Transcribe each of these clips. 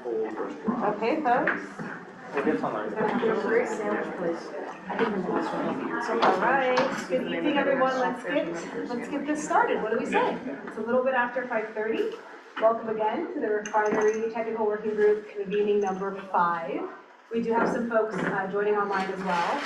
Okay, folks. We'll get some later. Great sandwich place. All right. Good evening, everyone. Let's get this started. What do we say? It's a little bit after 5:30. Welcome again to the Refinery Technical Working Group convening number 5. We do have some folks joining online as well.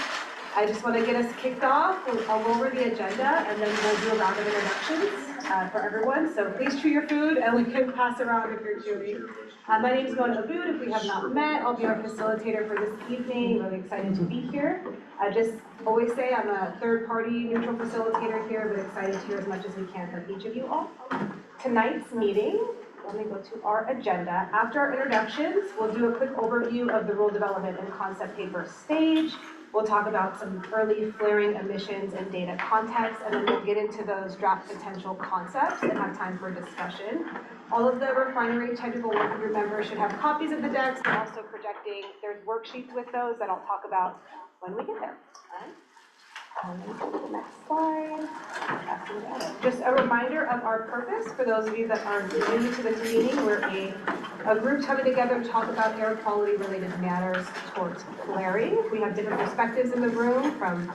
I just want to get us kicked off. I'll go over the agenda and then we'll do a round of introductions for everyone. So please chew your food and we can pass around if you're chewing. My name is Mona Abood. If we have not met, I'll be our facilitator for this evening. Really excited to be here. I just always say I'm a third-party neutral facilitator here, but excited to hear as much as we can from each of you all. Tonight's meeting, let me go to our agenda. After our introductions, we'll do a quick overview of the rule development and concept paper stage. We'll talk about some early flaring emissions and data context, and then we'll get into those draft potential concepts and have time for discussion. All of the Refinery Technical Working Group members should have copies of the decks. We're also projecting, there's worksheets with those that I'll talk about when we get there. Let me go to the next slide. Just a reminder of our purpose for those of you that are new to the convening. We're a group coming together to talk about air quality related matters towards flaring. We have different perspectives in the room from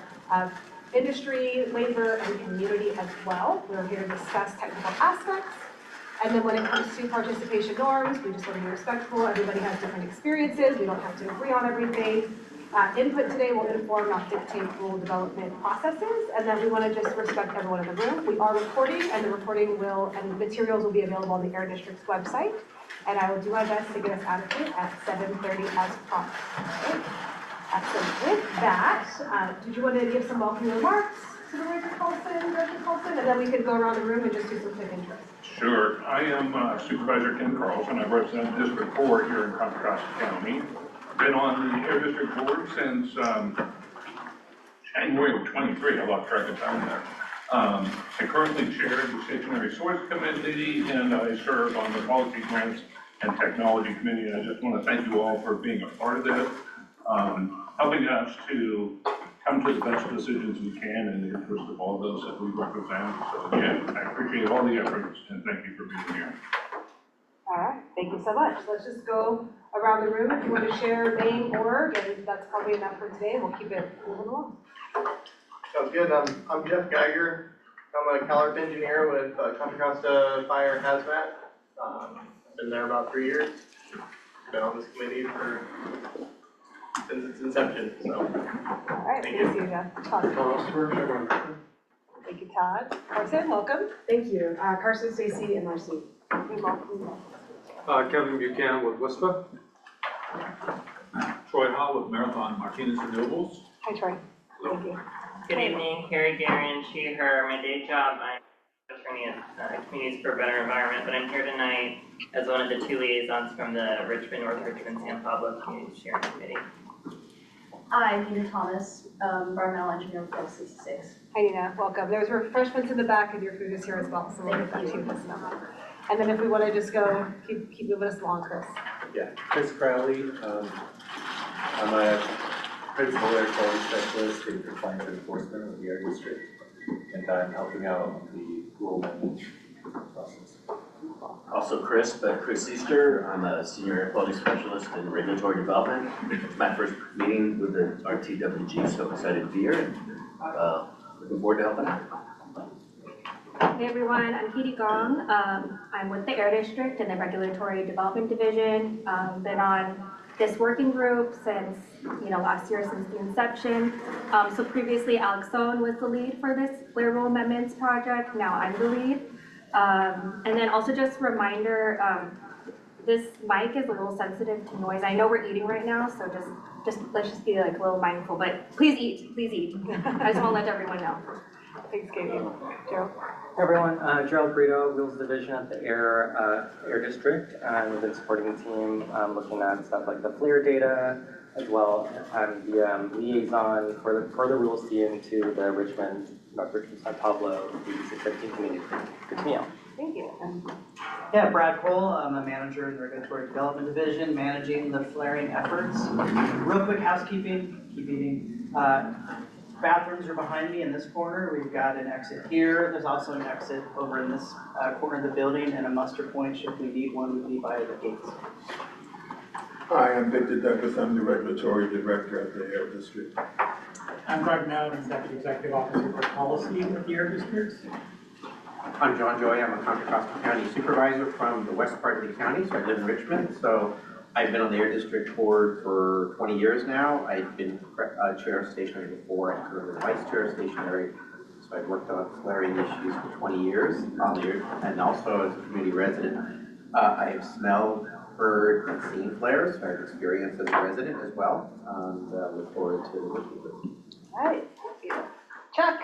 industry, labor, and community as well. We're here to discuss technical aspects. And then when it comes to participation norms, we just want to be respectful. Everybody has different experiences. We don't have to agree on everything. Input today will inform, not dictate, rule development processes, and then we want to just respect everyone in the room. We are recording, and the recording and materials will be available on the Air District's website, and I will do my best to get us out of here at 7:30 as promised. So with that, did you want to give some welcoming remarks, Supervisor Colson, Director Colson, and then we could go around the room and just do some quick intros? Sure. I am Supervisor Ken Carlson. I represent District 4 here in Contra Costa County. Been on the Air District Board since January of 23. I lost track of time there. I currently chair the Stationary Source Committee, and I serve on the Policy Grants and Technology Committee. And I just want to thank you all for being a part of this, helping us to come to the best decisions we can in the interest of all those that we represent. So again, I appreciate all the efforts, and thank you for being here. All right, thank you so much. Let's just go around the room if you want to share name, org, and that's probably enough for today. We'll keep it moving along. Sounds good. I'm Jeff Geiger. I'm a CalArts engineer with Contra Costa Fire Hazmat. I've been there about 3 years. Been on this committee since its inception. So. All right, thank you, Jeff. Todd. Thank you, Todd. Carson, welcome. Thank you. Carson, Stacy, and Marcy. Welcome. Kevin Buchanan with WISPA. Troy Hall with Marathon Martinez Renewables. Hi, Troy. Thank you. Good evening, Carrie Guerin, she, her. My day job, I'm attorney at Communities for a Better Environment, but I'm here tonight as one of the 2 liaisons from the Richmond, North Richmond, San Pablo Community Sharing Committee. Hi, Nina Thomas, environmental engineer with Bill 66. Hi, Nina. Welcome. There's refreshments in the back, and your food is here as well, so we'll get that to you this number. And then if we want to just go, keep moving us along, Chris. Yeah, Chris Crowley. I'm a principal air quality specialist in compliance enforcement with the Air District, and I'm helping out on the rule amendment process. Also Chris Easter. I'm a senior air quality specialist in regulatory development. It's my first meeting with the RTWG, so excited to be here and looking forward to helping out. Hey everyone, I'm Katie Gong. I'm with the Air District in the Regulatory Development Division. Been on this working group since last year, since the inception. So previously Alex Sohn was the lead for this flare rule amendments project. Now I'm the lead. And then also just a reminder, this mic is a little sensitive to noise. I know we're eating right now, so just let's just be like a little mindful. But please eat, please eat. I just want to let everyone know. Thanks, Katie. Joe. Hey everyone, Gerald Brito, Wheels Division at the Air District, and we've been supporting the team looking at stuff like the FLIR data, as well as the liaison for the rules team to the North Richmond, San Pablo, the 615 community. Good to meet you. Thank you. Yeah, Brad Cole, I'm a manager in the Regulatory Development Division, managing the flaring efforts. Real quick housekeeping, keep eating. Bathrooms are behind me in this corner. We've got an exit here. There's also an exit over in this corner of the building, and a muster point, should we need one, would be by the gates. Hi, I'm Victor Douglas. I'm the Regulatory Director of the Air District. I'm Greg Mallon, I'm Deputy Executive Officer for Policy with the Air District. I'm John Joy. I'm a Contra Costa County Supervisor from the west part of the county, so I live in Richmond. So I've been on the Air District Board for 20 years now. I've been chair of stationary before. I'm currently vice chair of stationary. So I've worked on flaring issues for 20 years, and also as a community resident. I have smelled, heard, and seen flares, so I have experience as a resident as well. Look forward to working with you. All right, thank you. Chuck?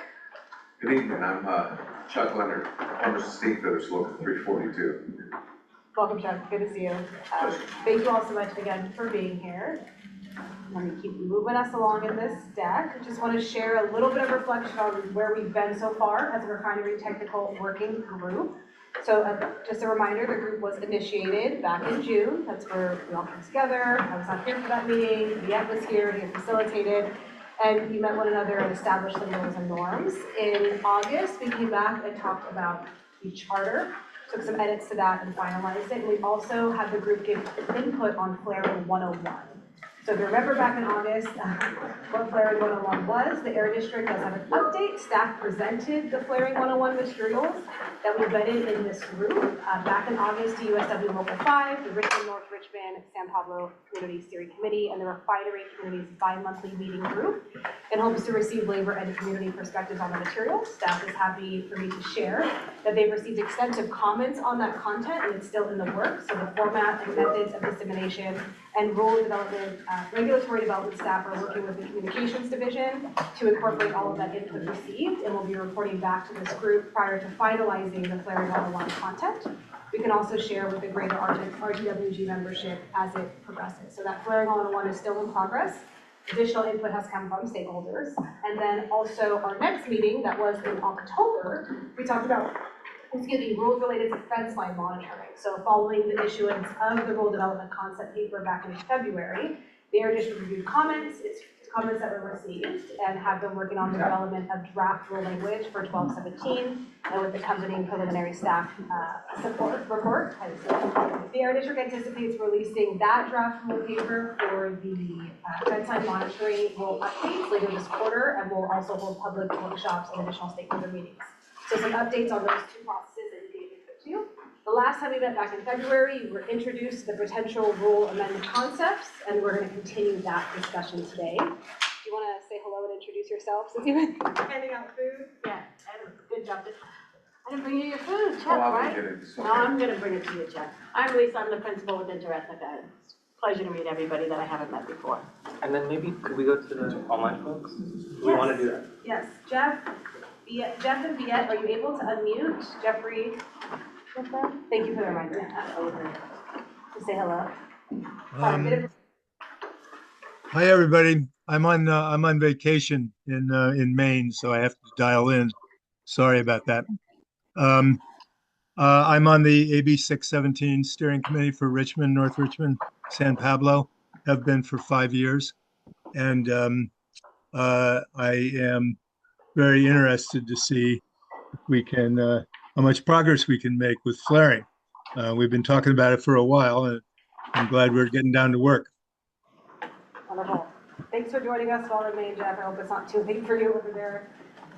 Good evening, I'm Chuck Leonard, owner of Steamfitters, Local 342. Welcome, Chuck, good to see you. Thank you all so much again for being here. Let me keep moving us along in this deck. I just want to share a little bit of reflection on where we've been so far as a refinery technical working group. So just a reminder, the group was initiated back in June. That's where we all came together. I was not here for that meeting. Viet was here, he had facilitated. And we met one another and established some rules and norms. In August, we came back and talked about the charter, took some edits to that and finalized it. And we also had the group give input on Flaring 101. So if you remember back in August, what Flaring 101 was, the Air District does have an update. Staff presented the Flaring 101 materials that we vetted in this group back in August to USW Local 5, the Richmond, North Richmond, San Pablo Community Steering Committee, and the Refinery Community's bi-monthly meeting group in hopes to receive labor and community perspectives on the materials. Staff is happy for me to share that they've received extensive comments on that content and it's still in the works. So the format and methods of dissemination and rule development, regulatory development staff are working with the communications division to incorporate all of that input received, and we'll be reporting back to this group prior to finalizing the Flaring 101 content. We can also share with the greater RTWG membership as it progresses. So that Flaring 101 is still in progress. Additional input has come from stakeholders. And then also our next meeting that was in October, we talked about rules related to fence line monitoring. So following the issuance of the rule development concept paper back in February, the Air District reviewed comments, its comments that were received, and have been working on the development of draft rule language for 1217, and with the accompanying preliminary staff support report. The Air District anticipates releasing that draft rule paper for the fence line monitoring rule updates later this quarter, and we'll also hold public workshops and additional stakeholder meetings. So some updates on those two processes that you gave input to. The last time we met back in February, you were introduced to the potential rule amendment concepts, and we're going to continue that discussion today. Do you want to say hello and introduce yourself since you've been handing out food? Yeah, good job. I didn't bring you your food, Chuck, I'll right? get it. It's No, okay. I'm gonna bring it to you, Chuck. I'm Lisa, I'm the principal with Interethica. It's a pleasure to meet everybody that I haven't met before. And then maybe could we go to the online folks? We want to do that. Yes, Jeff and Viet, are you able to unmute Jeffrey? Thank you for the reminder. To say hello. Hi, everybody. I'm on vacation in Maine, so I have to dial in. Sorry about that. I'm on the AB 617 steering committee for Richmond, North Richmond, San Pablo. Have been for 5 years, and I am very interested to see if we can how much progress we can make with flaring. We've been talking about it for a while, and I'm glad we're getting down to work. Wonderful. Thanks for joining us while in Maine, Jeff. I hope it's not too late for you over there.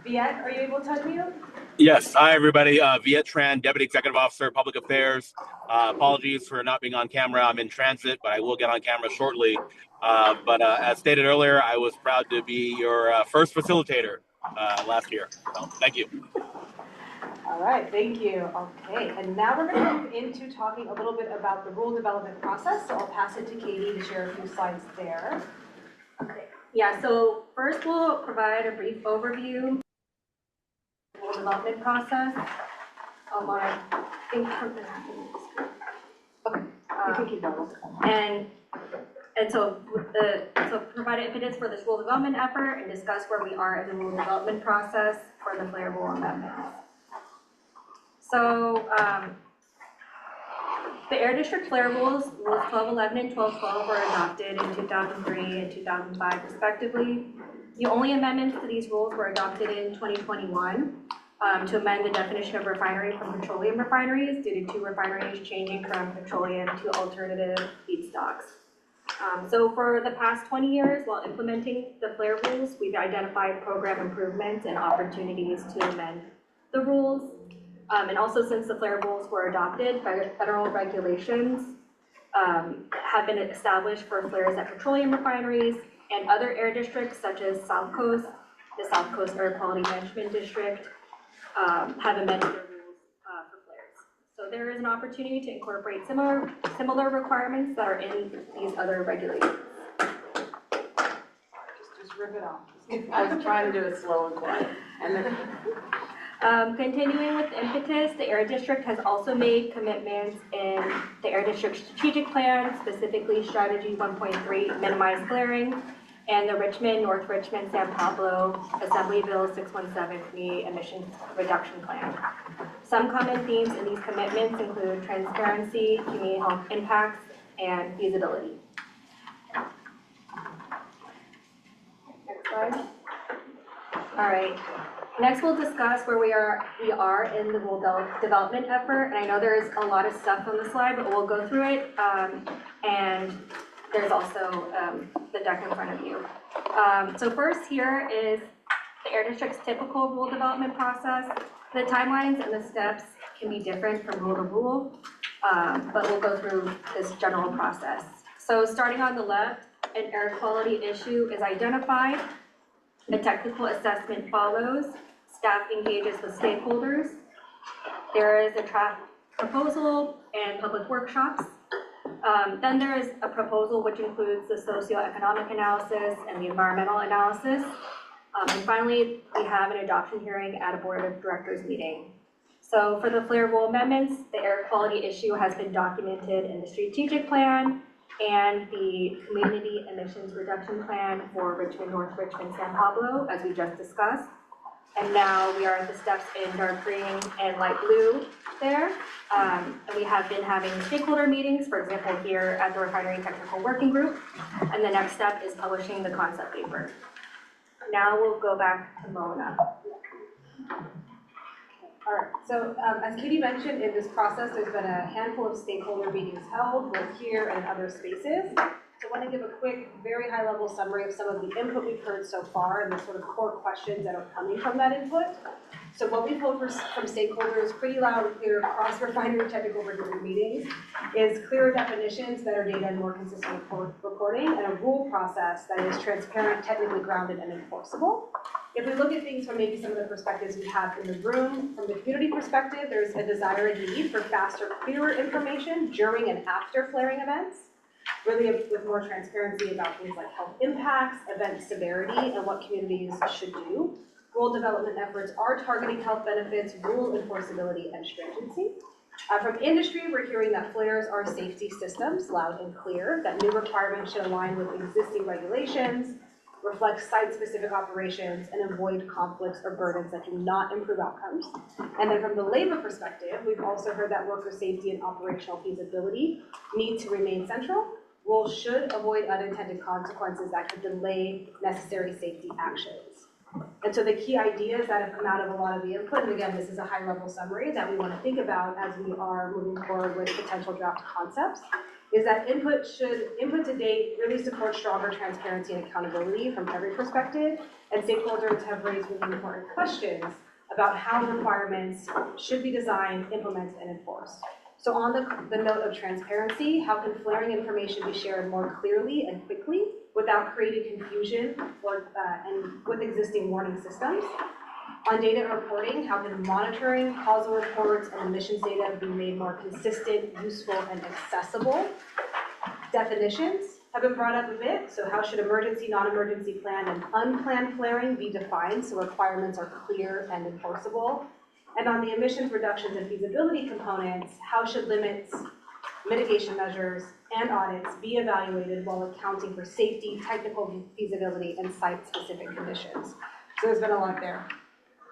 Viet, are you able to unmute? Yes. Hi, everybody. Viet Tran, Deputy Executive Officer, Public Affairs. Apologies for not being on camera. I'm in transit, but I will get on camera shortly. But as stated earlier, I was proud to be your first facilitator last year. So thank you. All right, thank you. Okay, and now we're going to move into talking a little bit about the rule development process. So I'll pass it to Katie to share a few slides there. Okay. Yeah, so first we'll provide a brief overview of the rule development process. I think something happened with the screen. Okay. You can keep going. And so provide impetus for this rule development effort and discuss where we are in the rule development process for the flare rule amendments. So the Air District flare rules 1211 and 1212 were adopted in 2003 and 2005 respectively. The only amendments to these rules were adopted in 2021 to amend the definition of refinery from petroleum refineries due to two refineries changing from petroleum to alternative feedstocks. So for the past 20 years, while implementing the flare rules, we've identified program improvements and opportunities to amend the rules. And also since the flare rules were adopted, federal regulations have been established for flares at petroleum refineries and other air districts such as South Coast, the South Coast Air Quality Management District, have amended their rules for flares. So there is an opportunity to incorporate similar requirements that are in these other regulations. Just rip it off. I was trying to do it slow and quiet, and then. Continuing with impetus, the Air District has also made commitments in the Air District Strategic Plan, specifically Strategy 1.3, Minimize Flaring, and the Richmond, North Richmond, San Pablo Assembly Bill 617 Community Emissions Reduction Plan. Some common themes in these commitments include transparency, community health impacts, and feasibility. Next slide. All right. Next, we'll discuss where we are in the rule development effort. And I know there's a lot of stuff on the slide, but we'll go through it. And there's also the deck in front of you. So first here is the Air District's typical rule development process. The timelines and the steps can be different from rule to rule, but we'll go through this general process. So starting on the left, an air quality issue is identified. A technical assessment follows. Staff engages with stakeholders. There is a draft proposal and public workshops. Then there is a proposal which includes the socioeconomic analysis and the environmental analysis. And finally, we have an adoption hearing at a board of directors meeting. So for the flare rule amendments, the air quality issue has been documented in the strategic plan and the community emissions reduction plan for Richmond, North Richmond, San Pablo, as we just discussed. And now we are at the steps in dark green and light blue there. And we have been having stakeholder meetings, for example, here at the Refinery Technical Working Group. And the next step is publishing the concept paper. Now we'll go back to Mona. All right, so as Katie mentioned, in this process, there's been a handful of stakeholder meetings held, both here and in other spaces. So I want to give a quick, very high-level summary of some of the input we've heard so far and the sort of core questions that are coming from that input. So what we've heard from stakeholders pretty loud and clear across Refinery Technical Working meetings is clearer definitions, better data, and more consistent reporting, and a rule process that is transparent, technically grounded, and enforceable. If we look at things from maybe some of the perspectives we have in the room, from the community perspective, there's a desire and need for faster, clearer information during and after flaring events, really with more transparency about things like health impacts, event severity, and what communities should do. Rule development efforts are targeting health benefits, rule enforceability, and stringency. From industry, we're hearing that flares are safety systems, loud and clear, that new requirements should align with existing regulations, reflect site-specific operations, and avoid conflicts or burdens that do not improve outcomes. And then from the labor perspective, we've also heard that worker safety and operational feasibility need to remain central. Rules should avoid unintended consequences that could delay necessary safety actions. And so the key ideas that have come out of a lot of the input, and again, this is a high-level summary that we want to think about as we are moving forward with potential draft concepts, is that input to date really support stronger transparency and accountability from every perspective, and stakeholders have raised really important questions about how requirements should be designed, implemented, and enforced. So on the note of transparency, how can flaring information be shared more clearly and quickly without creating confusion and with existing warning systems? On data reporting, how can monitoring, causal reports, and emissions data be made more consistent, useful, and accessible? Definitions have been brought up a bit. So how should emergency, non-emergency planned, and unplanned flaring be defined so requirements are clear and enforceable? And on the emissions reductions and feasibility components, how should limits, mitigation measures, and audits be evaluated while accounting for safety, technical feasibility, and site-specific conditions? So there's been a lot there.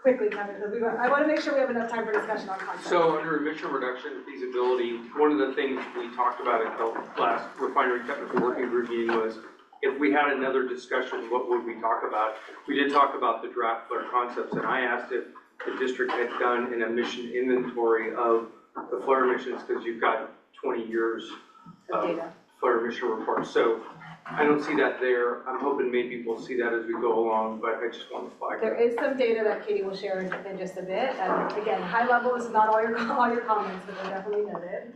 Quickly, Kevin, I want to make sure we have enough time for discussion on concepts. So under emission reduction and feasibility, one of the things we talked about at the last Refinery Technical Working Group meeting was if we had another discussion, what would we talk about? We did talk about the draft flare concepts, and I asked if the district had done an emission inventory of the flare emissions because you've got 20 years of flare emission report. So I don't see that there. I'm hoping maybe we'll see that as we go along, but I just want to flag There that. is some data that Katie will share in just a bit. Again, high level, this is not all your comments, but they're definitely noted.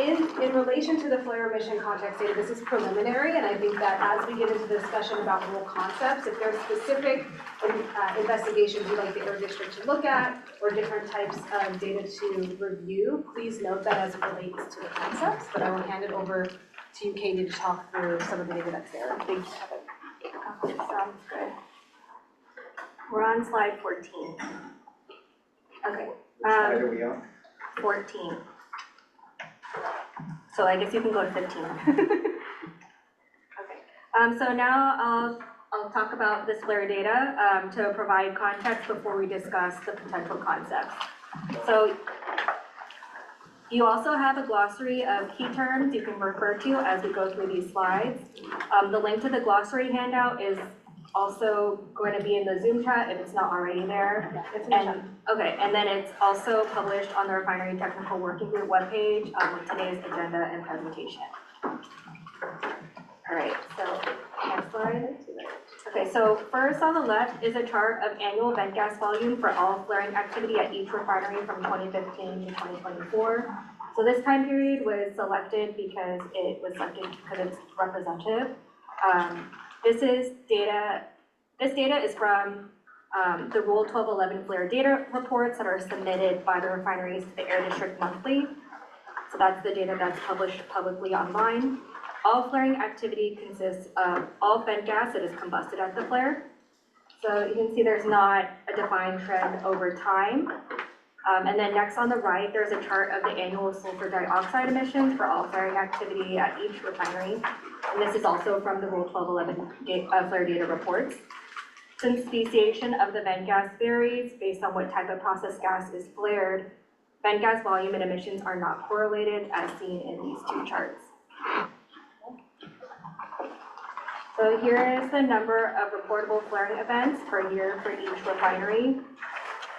In relation to the flare emission context data, this is preliminary, and I think that as we get into the discussion about rule concepts, if there's specific investigations you'd like the Air District to look at, or different types of data to review, please note that as it relates to the concepts, but I will hand it over to you, Katie, to talk through some of the data that's there. Thank you, Kevin. Sounds good. We're on slide 14. Okay. Slide are we on? 14. So I guess you can go to 15. Okay. So now I'll talk about this flare data to provide context before we discuss the potential concepts. So you also have a glossary of key terms you can refer to as we go through these slides. The link to the glossary handout is also going to be in the Zoom chat if it's not already there. Yeah, it's in the chat. Okay, and then it's also published on the Refinery Technical Working Group webpage with today's agenda and presentation. All right, so next slide. Okay, so first on the left is a chart of annual vent gas volume for all flaring activity at each refinery from 2015 to 2024. So this time period was selected because it's representative. This data is from the Rule 1211 flare data reports that are submitted by the refineries to the Air District monthly. So that's the data that's published publicly online. All flaring activity consists of all vent gas that is combusted at the flare. So you can see there's not a defined trend over time. And then next on the right, there's a chart of the annual sulfur dioxide emissions for all flaring activity at each refinery. And this is also from the Rule 1211 flare data reports. Since speciation of the vent gas varies based on what type of processed gas is flared, vent gas volume and emissions are not correlated as seen in these two charts. So here is the number of reportable flaring events per year for each refinery.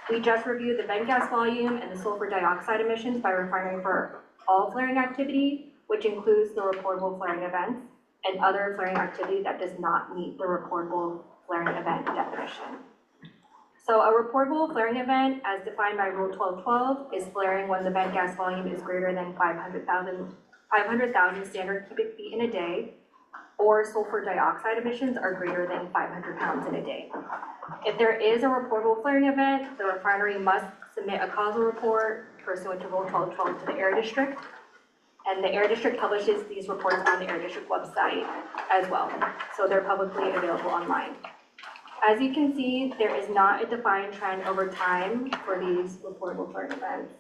We just reviewed the vent gas volume and the sulfur dioxide emissions by refinery for all flaring activity, which includes the reportable flaring events and other flaring activity that does not meet the reportable flaring event definition. So a reportable flaring event, as defined by Rule 1212, is flaring when the vent gas volume is greater than 500,000 standard cubic feet in a day, or sulfur dioxide emissions are greater than 500 pounds in a day. If there is a reportable flaring event, the refinery must submit a causal report pursuant to Rule 1212 to the Air District, and the Air District publishes these reports on the Air District website as well, so they're publicly available online. As you can see, there is not a defined trend over time for these reportable flaring events.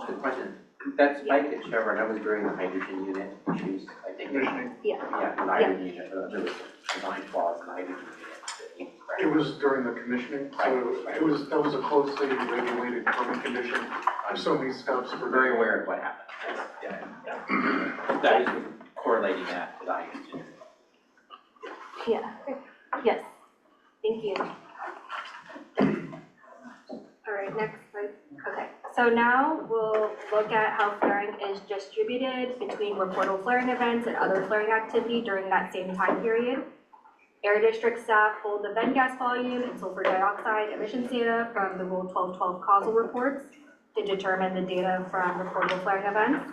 Good question. That spike at Chevron, that was during the hydrogen unit issues, I think. Yeah. Yeah, the hydrogen unit, there was design flaws in the hydrogen unit. It was during the commissioning, so that was a closely regulated permit condition. So many steps We're were very aware of what happened. Yeah. That is correlating that with hydrogen. Yeah, yes, thank you. All right, next slide. Okay, so now we'll look at how flaring is distributed between reportable flaring events and other flaring activity during that same time period. Air District staff pulled the vent gas volume and sulfur dioxide emissions data from the Rule 1212 causal reports to determine the data from reportable flaring events.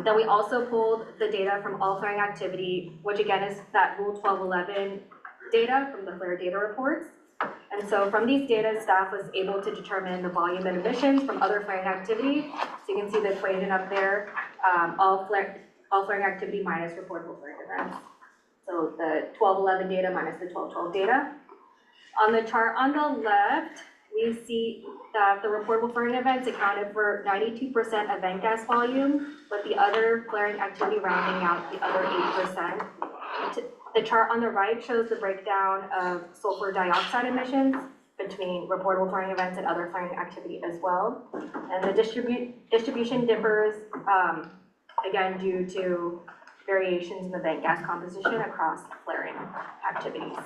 Then we also pulled the data from all flaring activity, which again is that Rule 1211 data from the flare data reports. And so from these data, staff was able to determine the volume and emissions from other flaring activity. So you can see the equation up there, all flaring activity minus reportable flaring events. So the 1211 data minus the 1212 data. On the chart on the left, we see that the reportable flaring events accounted for 92% of vent gas volume, with the other flaring activity rounding out the other 8%. The chart on the right shows the breakdown of sulfur dioxide emissions between reportable flaring events and other flaring activity as well. And the distribution differs, again, due to variations in the vent gas composition across flaring activities.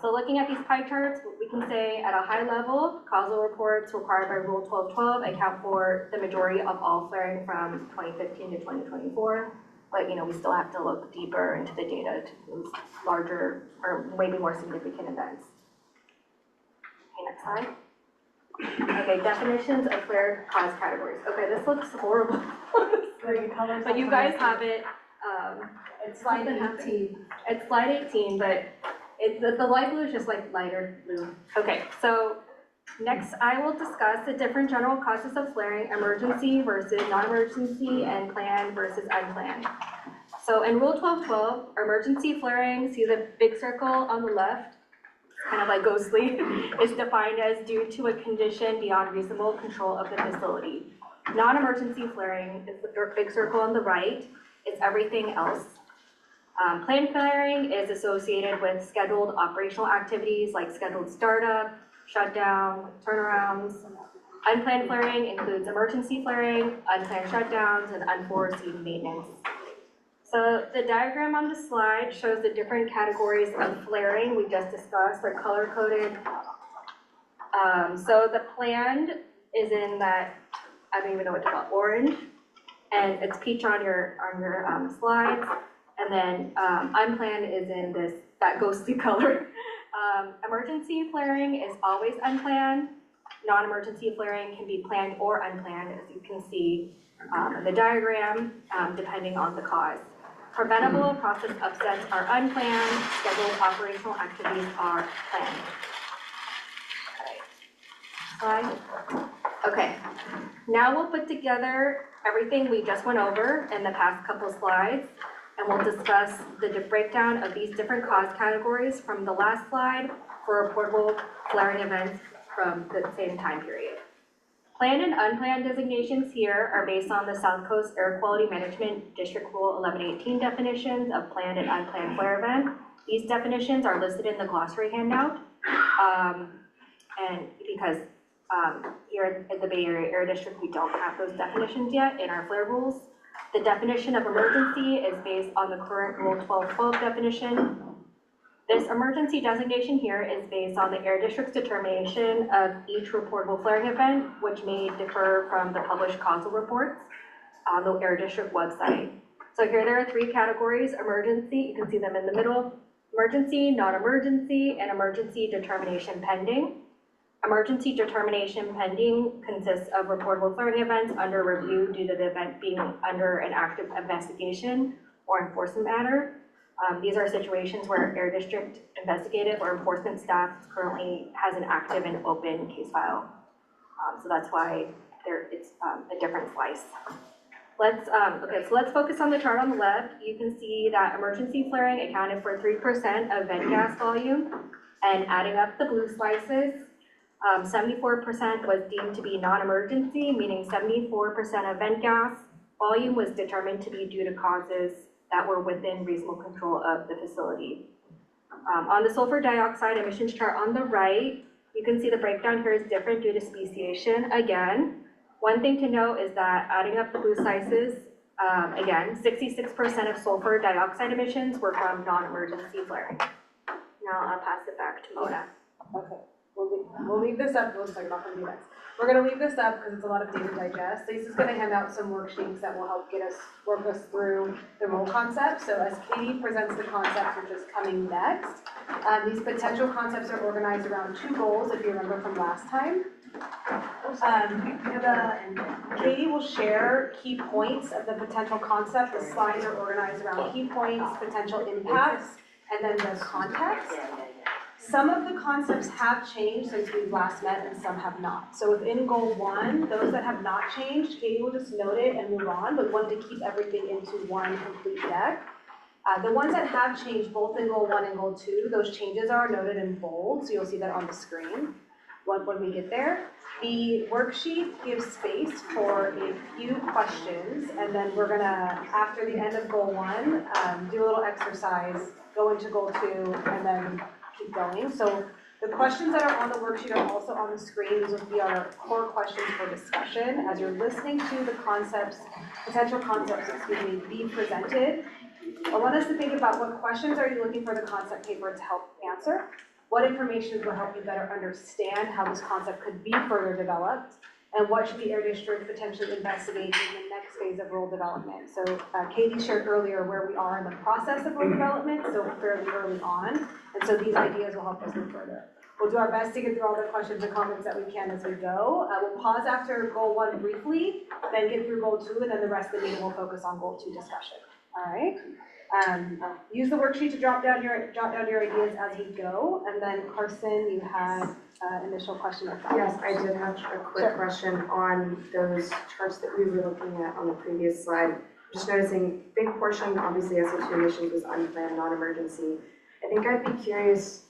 So looking at these pie charts, we can say at a high level, causal reports required by Rule 1212 account for the majority of all flaring from 2015 to 2024. but, we still have to look deeper into the data to those larger or maybe more significant events. Okay, next slide. Okay, definitions of flare cause categories. Okay, this looks horrible. But you guys have it, It's slide 18. it's slide 18, but the light blue is just like lighter blue. Okay, so next I will discuss the different general causes of flaring, emergency versus non-emergency, and planned versus unplanned. So in Rule 12.12, emergency flaring, see the big circle on the left, kind of like ghostly, is defined as due to a condition beyond reasonable control of the facility. Non-emergency flaring is the big circle on the right, is everything else. Planned flaring is associated with scheduled operational activities like scheduled startup, shutdown, turnarounds. Unplanned flaring includes emergency flaring, unplanned shutdowns, and unforeseen maintenance. So the diagram on the slide shows the different categories of flaring we just discussed. They're color-coded. So the planned is in that, I don't even know what to call it, orange, and it's peach on your slides. And then unplanned is in that ghostly color. Emergency flaring is always unplanned. Non-emergency flaring can be planned or unplanned, as you can see in the diagram, depending on the cause. Preventable process upsets are unplanned. Scheduled operational activities are planned. Slide. Okay, now we'll put together everything we just went over in the past couple slides, and we'll discuss the breakdown of these different cause categories from the last slide for reportable flaring events from the same time period. Planned and unplanned designations here are based on the South Coast Air Quality Management District Rule 1118 definitions of planned and unplanned flare event. These definitions are listed in the glossary handout, and because here at the Bay Area Air District, we don't have those definitions yet in our flare rules. The definition of emergency is based on the current Rule 12.12 definition. This emergency designation here is based on the Air District's determination of each reportable flaring event, which may differ from the published causal reports on the Air District website. So here there are three categories: emergency, you can see them in the middle, emergency, non-emergency, and emergency determination pending. Emergency determination pending consists of reportable flaring events under review due to the event being under an active investigation or enforcement matter. These are situations where Air District investigative or enforcement staff currently has an active and open case file. So that's why it's a different slice. So let's focus on the chart on the left. You can see that emergency flaring accounted for 3% of vent gas volume, and adding up the blue slices, 74% was deemed to be non-emergency, meaning 74% of vent gas volume was determined to be due to causes that were within reasonable control of the facility. On the sulfur dioxide emissions chart on the right, you can see the breakdown here is different due to speciation. Again, one thing to note is that adding up the blue slices, again, 66% of sulfur dioxide emissions were from non-emergency flaring. Now I'll pass it back to Mona. Okay, we'll leave this up. Looks like not gonna do this. We're gonna leave this up because it's a lot of data to digest. Lisa's gonna hand out some worksheets that will help work us through the role concepts. So as Katie presents the concepts, which is coming next, these potential concepts are organized around two goals, if you remember from last time. Katie will share key points of the potential concept. The slides are organized around key points, potential impacts, and then the context. Some of the concepts have changed since we've last met and some have not. So within goal 1, those that have not changed, Katie will just note it and move on, but wanted to keep everything into one complete deck. The ones that have changed both in goal 1 and goal 2, those changes are noted in bold, so you'll see that on the screen when we get there. The worksheet gives space for a few questions, and then we're gonna, after the end of goal 1, do a little exercise, go into goal 2, and then keep going. So the questions that are on the worksheet are also on the screen. These will be our core questions for discussion. As you're listening to the potential concepts, be presented, I want us to think about what questions are you looking for the concept paper to help answer? What information will help you better understand how this concept could be further developed? and what should the Air District potentially investigate in the next phase of rural development. So Katie shared earlier where we are in the process of rural development, so fairly early on, and so these ideas will help us move further. We'll do our best to get through all the questions and comments that we can as we go. We'll pause after goal 1 briefly, then get through goal 2, and then the rest of the meeting will focus on goal 2 discussion. All right? Use the worksheet to jot down your ideas as we go, and then Carson, you had initial question or thoughts. Yes, I did have a quick question on those charts that we were looking at on the previous slide. Just noticing, big portion, obviously SO2 emissions was unplanned, non-emergency. I think I'd be curious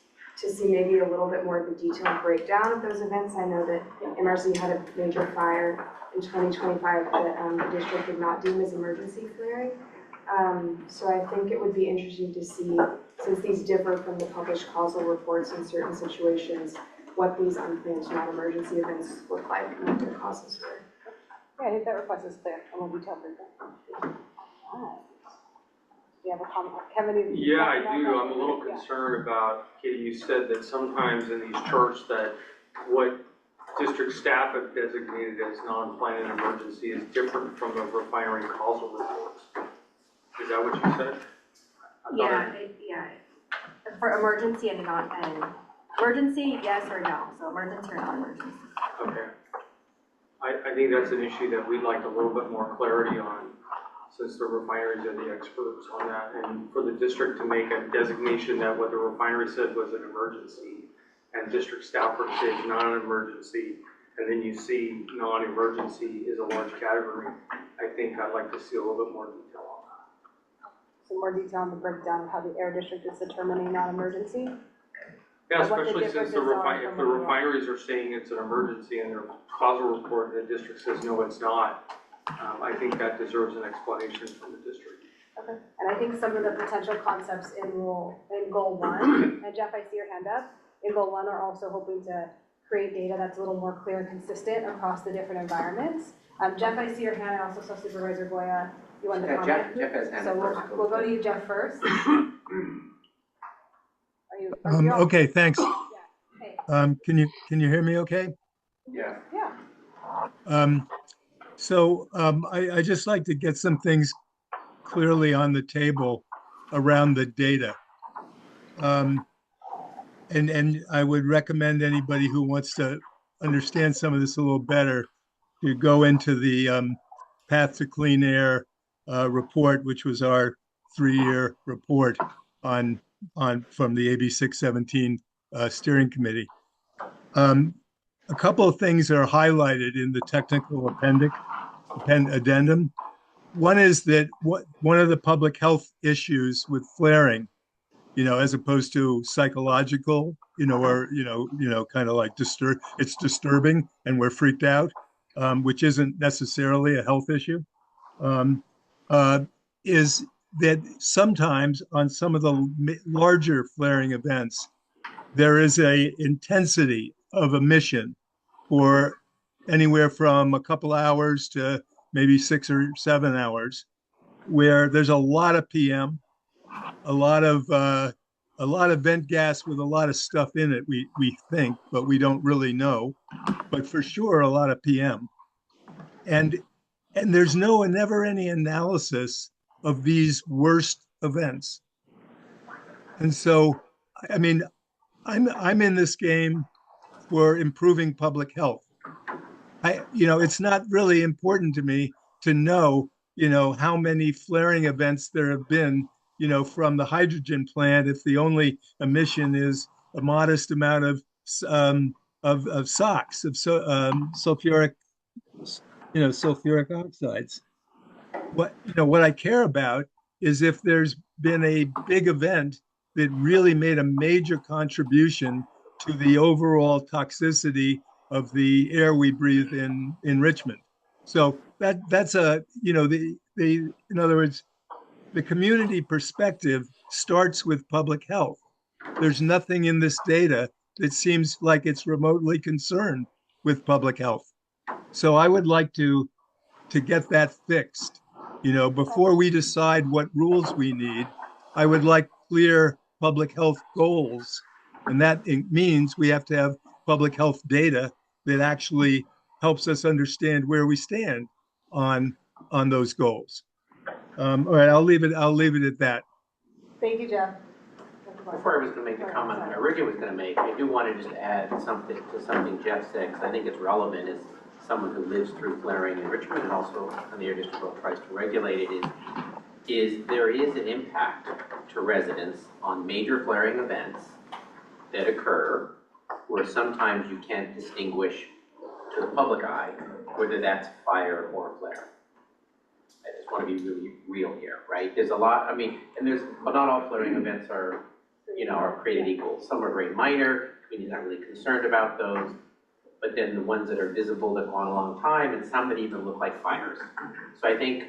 to see maybe a little bit more of the detailed breakdown of those events. I know that MRC had a major fire in 2025 that the district did not deem as emergency flaring. So I think it would be interesting to see, since these differ from the published causal reports in certain situations, what these unplanned non-emergency events look like and what their causes were. Yeah, I think that request is clear. A more detailed breakdown. All right. Do you have a comment? Kevin? Yeah, I do. I'm a little concerned about, Katie, you said that sometimes in these charts that what district staff have designated as non-planned and emergency is different from the refinery causal reports. Is that what you said? Yeah. For emergency and emergency, yes or no, so emergency or non-emergency. Okay. I think that's an issue that we'd like a little bit more clarity on, since the refineries are the experts on that, and for the district to make a designation that what the refinery said was an emergency, and district staff would say it's not an emergency, and then you see non-emergency is a large category. I think I'd like to see a little bit more detail on that. Some more detail on the breakdown of how the Air District is determining non-emergency? Yeah, Or what the especially since differences are if from the what we want. refineries are saying it's an emergency and their causal report, the district says no, it's not. I think that deserves an explanation from the district. Okay, and I think some of the potential concepts in goal 1, and Jeff, I see your hand up, in goal 1 are also hoping to create data that's a little more clear and consistent across the different environments. Jeff, I see your hand, I also saw Supervisor Goya, you want to comment? Jeff has hand So up first. we'll go to you, Jeff, first. Okay, thanks. Hey. Can you hear me okay? Yeah. Yeah. I just like to get some things clearly on the table around the data. And I would recommend anybody who wants to understand some of this a little better to go into the Path to Clean Air report, which was our 3-year report from the AB 617 steering committee. A couple of things are highlighted in the technical addendum. One is that one of the public health issues with flaring, as opposed to psychological, or kind of like it's disturbing and we're freaked out, which isn't necessarily a health issue, is that sometimes on some of the larger flaring events, there is a intensity of emission for anywhere from a couple hours to maybe 6 or 7 hours, where there's a lot of PM, a lot of vent gas with a lot of stuff in it. We think, but we don't really know. But for sure, a lot of PM, and there's never any analysis of these worst events. And so, I mean, I'm in this game for improving public health. It's not really important to me to know, how many flaring events there have been, from the hydrogen plant, if the only emission is a modest amount of SOx, of sulfuric oxides. What I care about is if there's been a big event that really made a major contribution to the overall toxicity of the air we breathe in Richmond. So that's in other words, the community perspective starts with public health. There's nothing in this data that seems like it's remotely concerned with public health. So I would like to get that fixed. Before we decide what rules we need, I would like clear public health goals. And that means we have to have public health data that actually helps us understand where we stand on those goals. All right, I'll leave it at that. Thank you, Jeff. Before I was gonna make a comment I originally was gonna make, I do want to just add something to something Jeff said, because I think it's relevant as someone who lives through flaring in Richmond and also on the Air District Board tries to regulate it, is there is an impact to residents on major flaring events that occur where sometimes you can't distinguish to the public eye whether that's fire or flare. I just want to be really real here, right? There's a lot, I mean, and but not all flaring events are, are created equal. Some are very minor, community's not really concerned about those, but then the ones that are visible that go on a long time, and some that even look like fires. So I think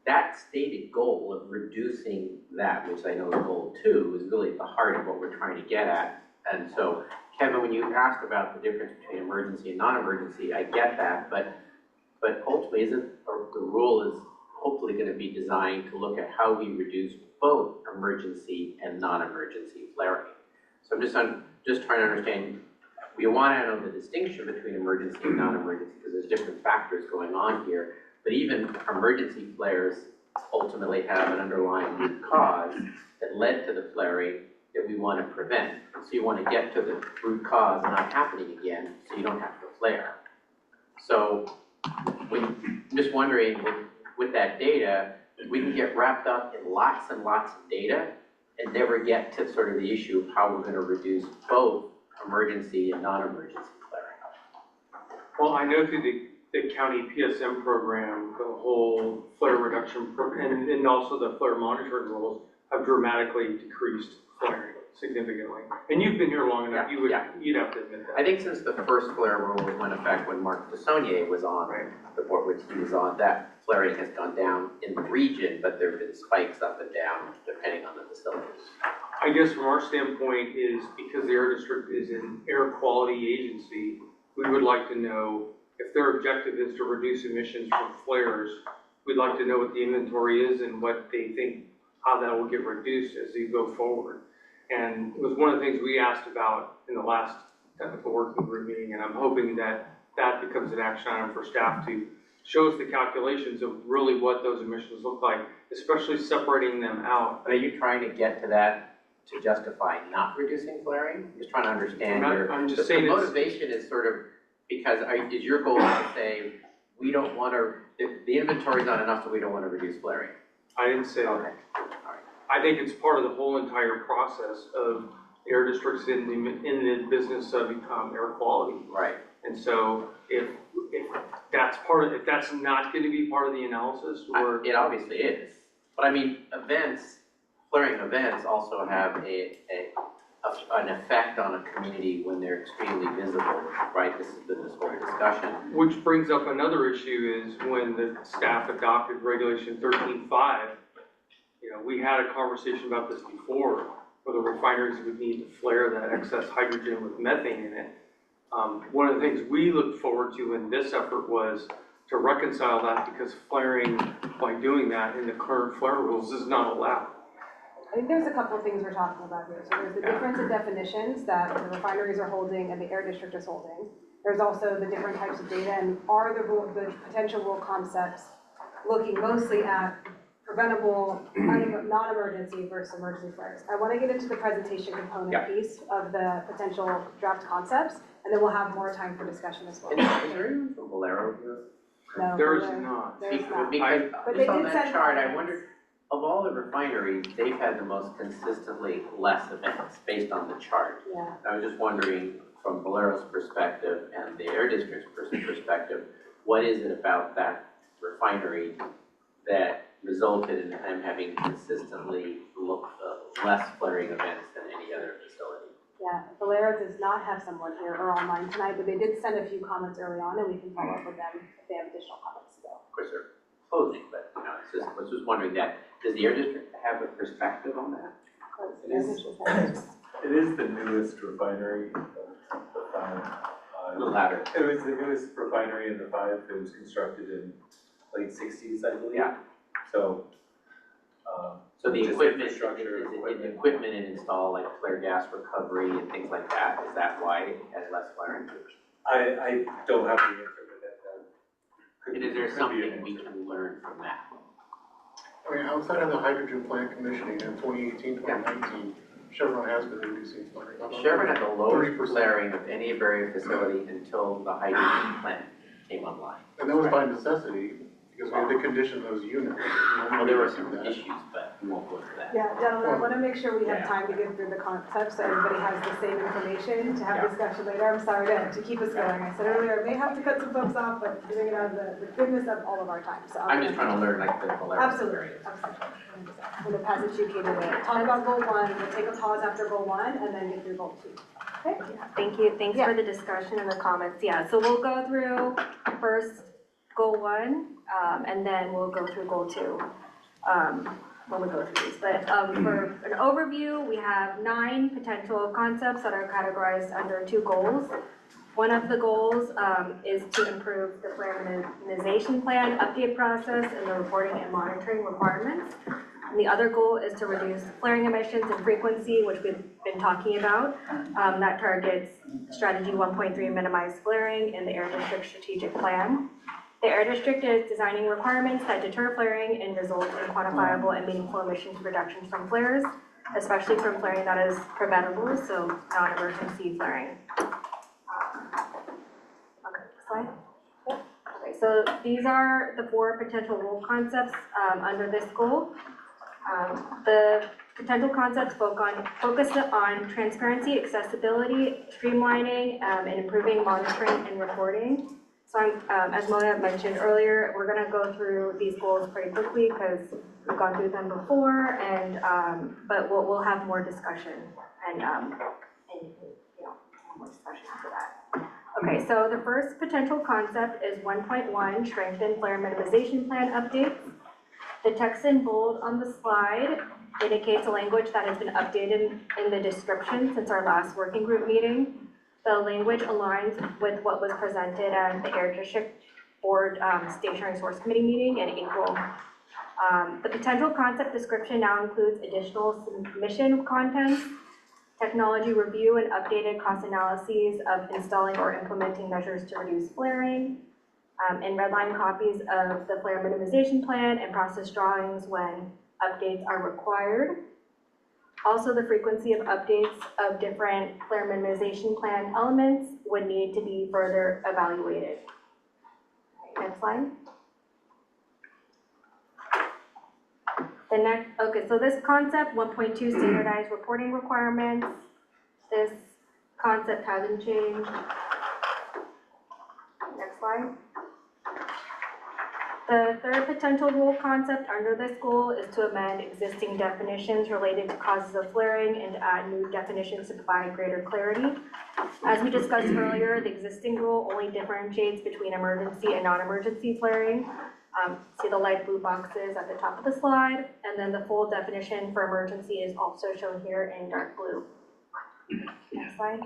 that stated goal of reducing that, which I know is goal 2, is really at the heart of what we're trying to get at. And so, Kevin, when you asked about the difference between emergency and non-emergency, I get that, but ultimately the rule is hopefully going to be designed to look at how we reduce both emergency and non-emergency flaring. So I'm just trying to understand, we want to know the distinction between emergency and non-emergency because there's different factors going on here, but even emergency flares ultimately have an underlying root cause that led to the flaring that we want to prevent. So you want to get to the root cause not happening again so you don't have to flare. So I'm just wondering, with that data, we can get wrapped up in lots and lots of data and never get to sort of the issue of how we're going to reduce both emergency and non-emergency flaring. Well, I know through the county PSM program, the whole flare reduction program, and also the flare monitoring rules have dramatically decreased flaring significantly. And you've been here long enough, you'd have to admit that. I think since the first flare rule went into effect when Mark Desaulniers was on the board, which he was on, that flaring has gone down in the region, but there have been spikes up and down depending on the facilities. I guess from our standpoint is because the Air District is an air quality agency, we would like to know if their objective is to reduce emissions from flares, we'd like to know what the inventory is and what they think, how that will get reduced as they go forward. And it was one of the things we asked about in the last technical working group meeting, and I'm hoping that that becomes an action item for staff to show us the calculations of really what those emissions look like, especially separating them out. But are you trying to get to that to justify not reducing flaring? I'm just trying to understand I'm just saying the motivation is sort of, because is your goal to say, we don't want to, the inventory is not enough, so we don't want to reduce flaring? I didn't say that. Okay. I think it's part of the whole entire process of air districts in the business of air quality. Right. And so if that's if that's not going to be part of the analysis, or it obviously is. But I mean, flaring events also have an effect on a community when they're extremely visible, right? This has been this whole discussion. Which brings up another issue is when the staff adopted Regulation 13.5, we had a conversation about this before, where the refineries would need to flare that excess hydrogen with methane in it. One of the things we looked forward to in this effort was to reconcile that, because flaring, by doing that in the current flare rules, is not allowed. I think there's a couple of things we're talking about here. So there's the difference in definitions that the refineries are holding and the Air District is holding. There's also the different types of data, and are the potential rule concepts looking mostly at preventable non-emergency versus emergency flares. I want to get into the presentation component piece of the potential draft concepts, and then we'll have more time for discussion as well. Is there anyone from Valero here? No, there is not. Because just on that chart, I wondered, of all the refineries, they've had the most consistently less events based on the chart. Yeah. I was just wondering, from Valero's perspective and the Air District's perspective, what is it about that refinery that resulted in them having consistently less flaring events than any other facility? Yeah, Valero does not have someone here or online tonight, but they did send a few comments early on, and we can follow up with them if they have additional comments still. Of course, they're closing, but I was just wondering that, does the Air District have a perspective on that? It is the newest refinery of the 5. The latter. It was the newest refinery in the 5. It was constructed in late 60s, I believe. Yeah. So the equipment equipment and install like flare gas recovery and things like that, is that why it has less flaring? I don't have the answer to that. And is there something we can learn from that? I mean, outside of the hydrogen plant commissioning in 2018, 2019, Chevron has been reducing flaring. Chevron had the lowest 30%. flaring of any Bavaria facility until the hydrogen plant came online. And that was by necessity, because we had to condition those units. Well, there were some issues, but we won't go into that. Yeah, gentlemen, I want to make sure we have time to get through the concepts, so everybody has the same information to have discussion later. I'm sorry to keep us going. I said earlier, I may have to cut some folks off, but doing it out of the goodness of all of our time, so. I'm just trying to learn like the polarity. Absolutely, absolutely. I'm gonna pass it to you, Katie, to talk about goal one, we'll take a pause after goal one, and then get through goal two. Okay? Thank you, thanks for the discussion and the comments. Yeah, so we'll go through first goal one, and then we'll go through goal two, when we go through these. But for an overview, we have 9 potential concepts that are categorized under 2 goals. One of the goals is to improve the flare minimization plan update process and the reporting and monitoring requirements. And the other goal is to reduce flaring emissions and frequency, which we've been talking about. That targets strategy 1.3, minimize flaring, in the Air District strategic plan. The Air District is designing requirements that deter flaring and result in quantifiable and meaningful emissions reductions from flares, especially from flaring that is preventable, so non-emergency flaring. Okay, slide. Okay, so these are the 4 potential role concepts under this goal. The potential concepts focus on transparency, accessibility, streamlining, and improving monitoring and reporting. So as Mona mentioned earlier, we're gonna go through these goals pretty quickly because we've gone through them before, and but we'll have more discussion and more discussion after that. Okay, so the first potential concept is 1.1, strengthen flare minimization plan updates. The text in bold on the slide indicates a language that has been updated in the description since our last working group meeting. The language aligns with what was presented at the Air District Board Stationary Source Committee meeting in April. The potential concept description now includes additional submission contents, technology review and updated cost analyses of installing or implementing measures to reduce flaring, and redline copies of the flare minimization plan and process drawings when updates are required. Also, the frequency of updates of different flare minimization plan elements would need to be further evaluated. Okay, next slide. Okay, so this concept, 1.2, standardized reporting requirements. This concept hasn't changed. Next slide. The third potential rule concept under this goal is to amend existing definitions related to causes of flaring and add new definitions to provide greater clarity. As we discussed earlier, the existing rule only differentiates between emergency and non-emergency flaring. See the light blue boxes at the top of the slide, and then the full definition for emergency is also shown here in dark blue. Next slide.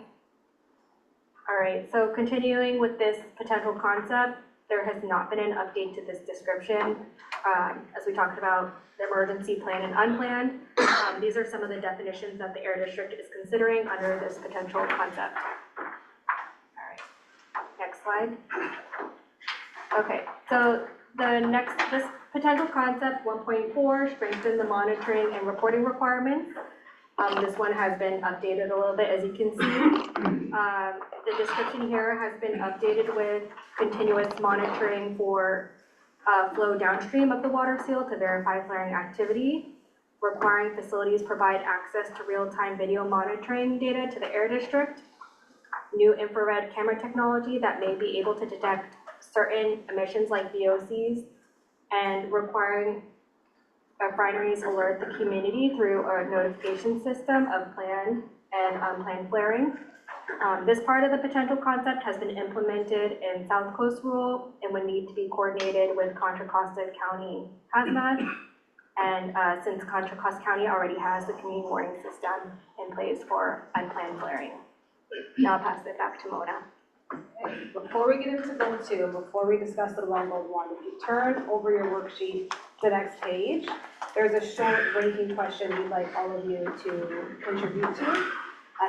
All right, so continuing with this potential concept, there has not been an update to this description. As we talked about the emergency plan and unplanned, these are some of the definitions that the Air District is considering under this potential concept. All right, next slide. Okay, so this potential concept, 1.4, strengthen the monitoring and reporting requirements. This one has been updated a little bit, as you can see. The description here has been updated with continuous monitoring for flow downstream of the water seal to verify flaring activity, requiring facilities provide access to real-time video monitoring data to the Air District, new infrared camera technology that may be able to detect certain emissions like VOCs, and requiring refineries alert the community through a notification system of planned and unplanned flaring. This part of the potential concept has been implemented in South Coast Rule and would need to be coordinated with Contra Costa County Hazmat. And since Contra Costa County already has the community warning system in place for unplanned flaring. Now I'll pass it back to Mona. Before we get into goal 2, before we discuss the goal 1, if you turn over your worksheet to the next page, there's a short ranking question we'd like all of you to contribute to.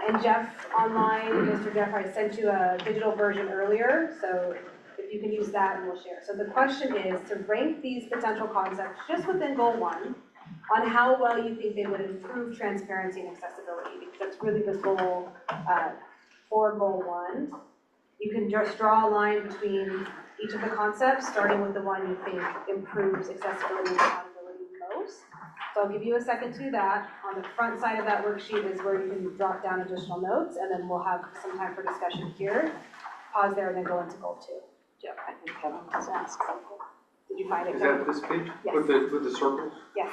And Jeff online, Mr. Jeff, I sent you a digital version earlier, so if you can use that and we'll share. So the question is to rank these potential concepts just within goal 1 on how well you think they would improve transparency and accessibility, because that's really the goal for goal 1. You can just draw a line between each of the concepts, starting with the one you think improves accessibility and accountability most. So I'll give you a second to do that. On the front side of that worksheet is where you can drop down additional notes, and then we'll have some time for discussion here. Pause there and then go into goal 2. Jeff, I think Kevin wants to ask something. Did you find it? Is that this page? Yes. With the circles? Yes.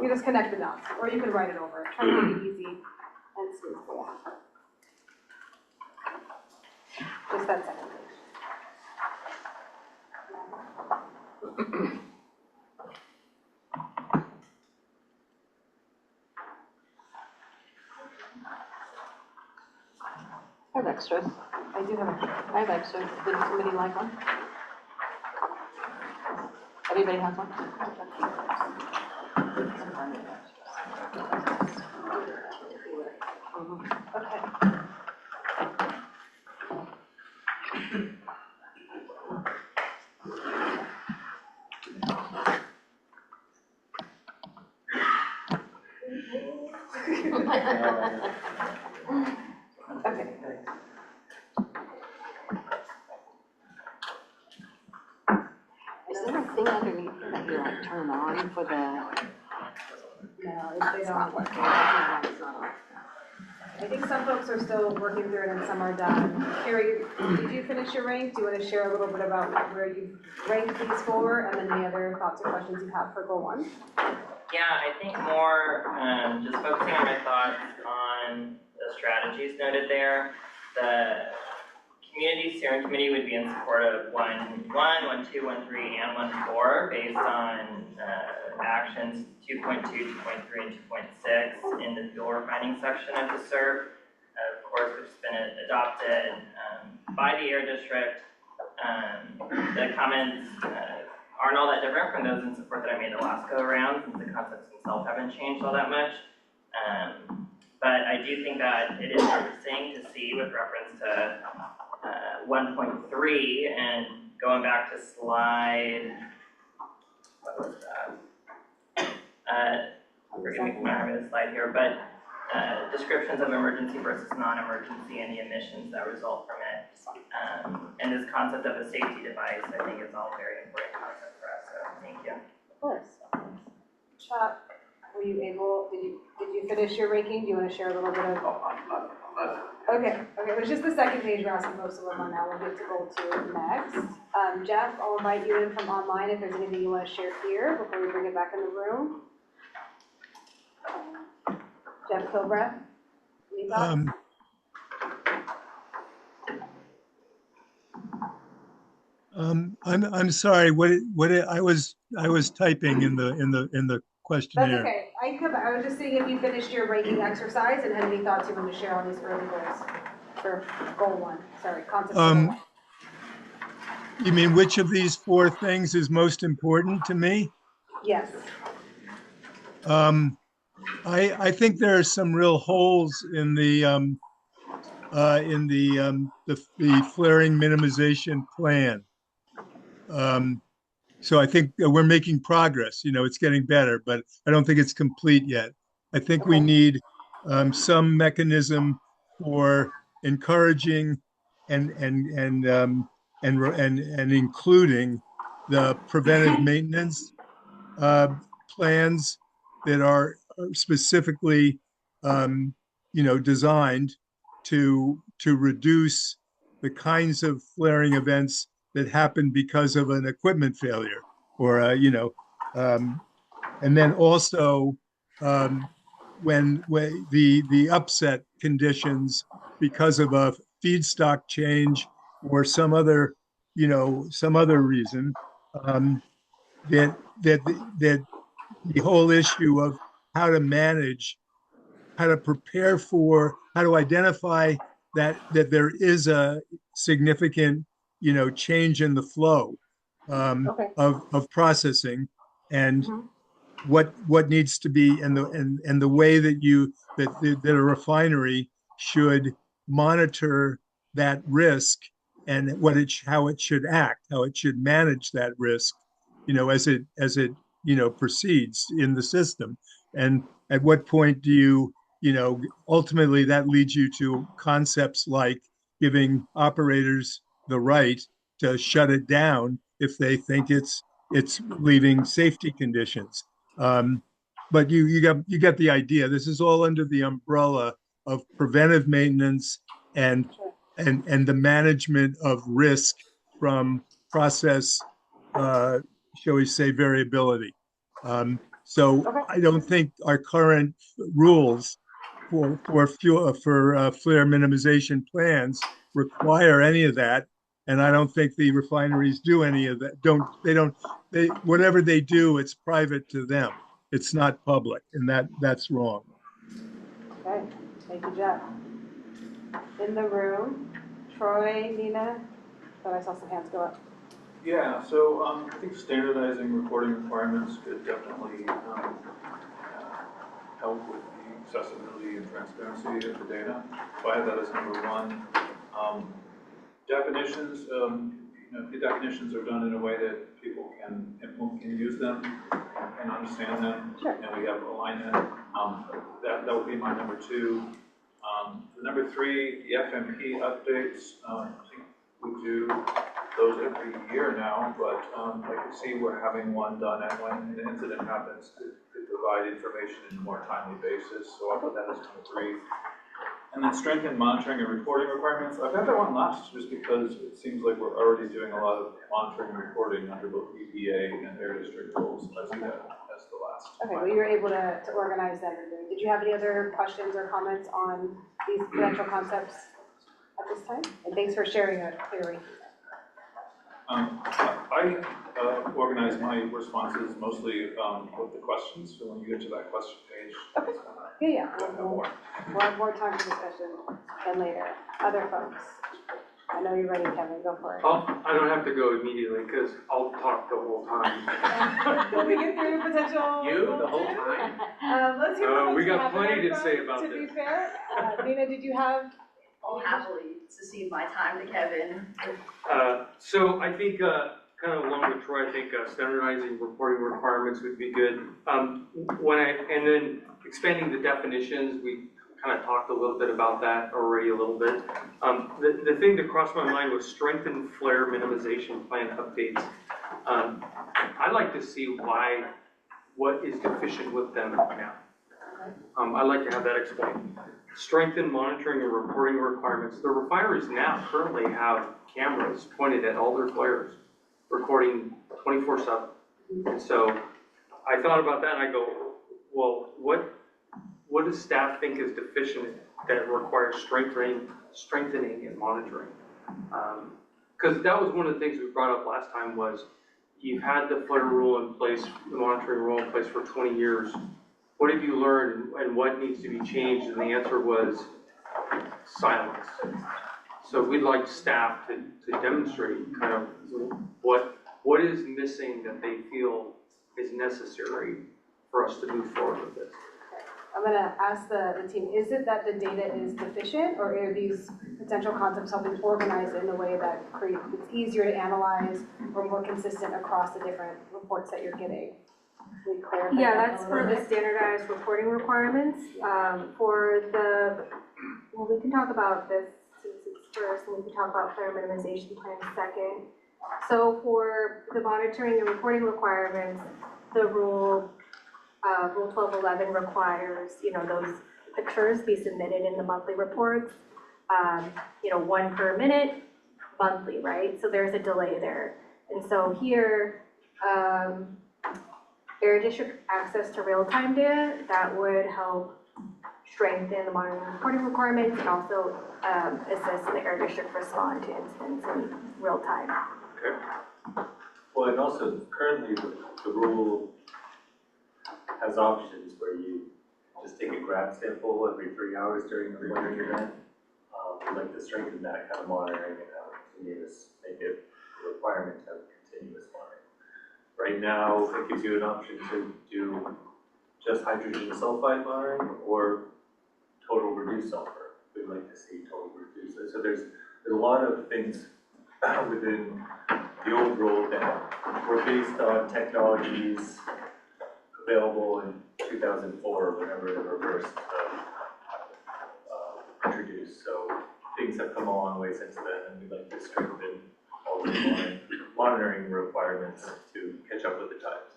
You just connect the dots, or you can write it over. Try to make it easy and smooth for you. Just that second page. I have extras. I do have extras. I have extras. Did somebody like one? Everybody has one? Okay. Okay. Is there a thing underneath here that you like turn on for the? No, if they It's don't. not working. It's not on. It's not on. I think some folks are still working through it and some are done. Carrie, did you finish your rank? Do you want to share a little bit about where you ranked these for, and then any other thoughts or questions you have for goal 1? Yeah, I think more, just focusing on my thoughts on the strategies noted there. The community steering committee would be in support of 1.1, 1.2, 1.3, and 1.4 based on actions 2.2, 2.3, and 2.6 in the fuel refining section of the SERP, of course, which has been adopted by the Air District. The comments aren't all that different from those in support that I made the last go around, since the concepts themselves haven't changed all that much. But I do think that it is interesting to see with reference to 1.3 and going back to slide, what was that? Forgive me for not having a slide here, but descriptions of emergency versus non-emergency and the emissions that result from it. And this concept of a safety device, I think is all very important concept for us, so thank you. Of course. Chuck, were you able, did you finish your ranking? Do you want to share a little bit of? Okay, it was just the second page we're asking most of them on now. We'll get to goal 2 next. Jeff, I'll invite you in from online if there's anything you want to share here before we bring it back in the room. Jeff Kilbreth, any thoughts? I'm sorry. I was typing in the questionnaire. That's okay. I was just seeing if you finished your ranking exercise and had any thoughts you wanted to share on these early goals for goal 1. Sorry, concept goal 1. You mean which of these 4 things is most important to me? Yes. I think there are some real holes in the flaring minimization plan. So I think we're making progress. It's getting better, but I don't think it's complete yet. I think we need some mechanism for encouraging and including the preventive maintenance plans that are specifically designed to reduce the kinds of flaring events that happen because of an equipment failure, or and then also when the upset conditions because of a feedstock change or some other reason, that the whole issue of how to manage, how to prepare for, how to identify that there is a significant change in the flow of processing, and what needs to be, and the way that a refinery should monitor that risk and how it should act, how it should manage that risk, as it proceeds in the system. And at what point do ultimately that leads you to concepts like giving operators the right to shut it down if they think it's leaving safety conditions. But you got the idea. This is all under the umbrella of preventive maintenance and and the management of risk from process, shall we say, variability. So I don't think our current rules for flare minimization plans require any of that, and I don't think the refineries do any of that. They whatever they do, it's private to them. It's not public, and that's wrong. Okay, thank you, Jeff. In the room, Troy, Nina, thought I saw some hands go up. Yeah, so I think standardizing reporting requirements could definitely help with the accessibility and transparency of the data. So I have that as number one. Definitions, if the definitions are done in a way that people can use them and understand them, and we have alignment, that would be my number two. The number three, the FMP updates, I think we do those every year now, but I can see we're having one done, and when an incident happens, could provide information in a more timely basis, so I'll put that as number three. And then strengthen monitoring and reporting requirements. I've got that one last just because it seems like we're already doing a lot of monitoring and reporting under both EPA and Air District rules. I see that as the last. Okay, well, you were able to organize them. Did you have any other questions or comments on these potential concepts at this time? And thanks for sharing that clearly. I organize my responses mostly with the questions, so when you get to that question page. Okay. Yeah. We'll have more time for discussion than later. Other folks. I know you're ready, Kevin. Go for it. I don't have to go immediately because I'll talk the whole time. Can we get through potential? You the whole time? Let's hear what we got have plenty to from, say about to this. be fair, Nina, did you have? I'll happily secede my time to Kevin. So I think, kind of along with Troy, I think standardizing reporting requirements would be good. And then expanding the definitions, we kind of talked a little bit about that already a little bit. The thing that crossed my mind was strengthen flare minimization plan updates. I'd like to see what is deficient with them now. I'd like to have that explained. Strengthen monitoring and reporting requirements. The refineries now currently have cameras pointed at all their flares, recording 24/7. And so I thought about that and I go, well, what does staff think is deficient that requires strengthening and monitoring? Because that was one of the things we brought up last time was you've had the flare rule in place, the monitoring rule in place for 20 years. What have you learned and what needs to be changed? And the answer was silence. So we'd like staff to demonstrate kind of what is missing that they feel is necessary for us to move forward with this. I'm gonna ask the team, is it that the data is deficient or are these potential concepts helping organize in a way that it's easier to analyze or more consistent across the different reports that you're getting? Yeah, that's for the standardized reporting requirements. We can talk about this since it's first, and we can talk about flare minimization plan second. So for the monitoring and reporting requirements, the Rule 1211 requires, those pictures be submitted in the monthly reports, 1 per minute, monthly, right? So there's a delay there. And so here, Air District access to real-time data, that would help strengthen the monitoring and reporting requirements and also assist the Air District respond to incidents in real time. Okay. Well, and also currently the rule has options where you just take a grab sample every 3 hours during the flaring event. We'd like to strengthen that kind of monitoring and have make it a requirement to have continuous monitoring. Right now, it gives you an option to do just hydrogen sulfide monitoring or total reduced sulfur. We'd like to see total reduced. So there's a lot of things within the old rule that were based on technologies available in 2004, whenever they were first introduced. So things have come a long way since then, and we'd like to strengthen all the monitoring requirements to catch up with the times.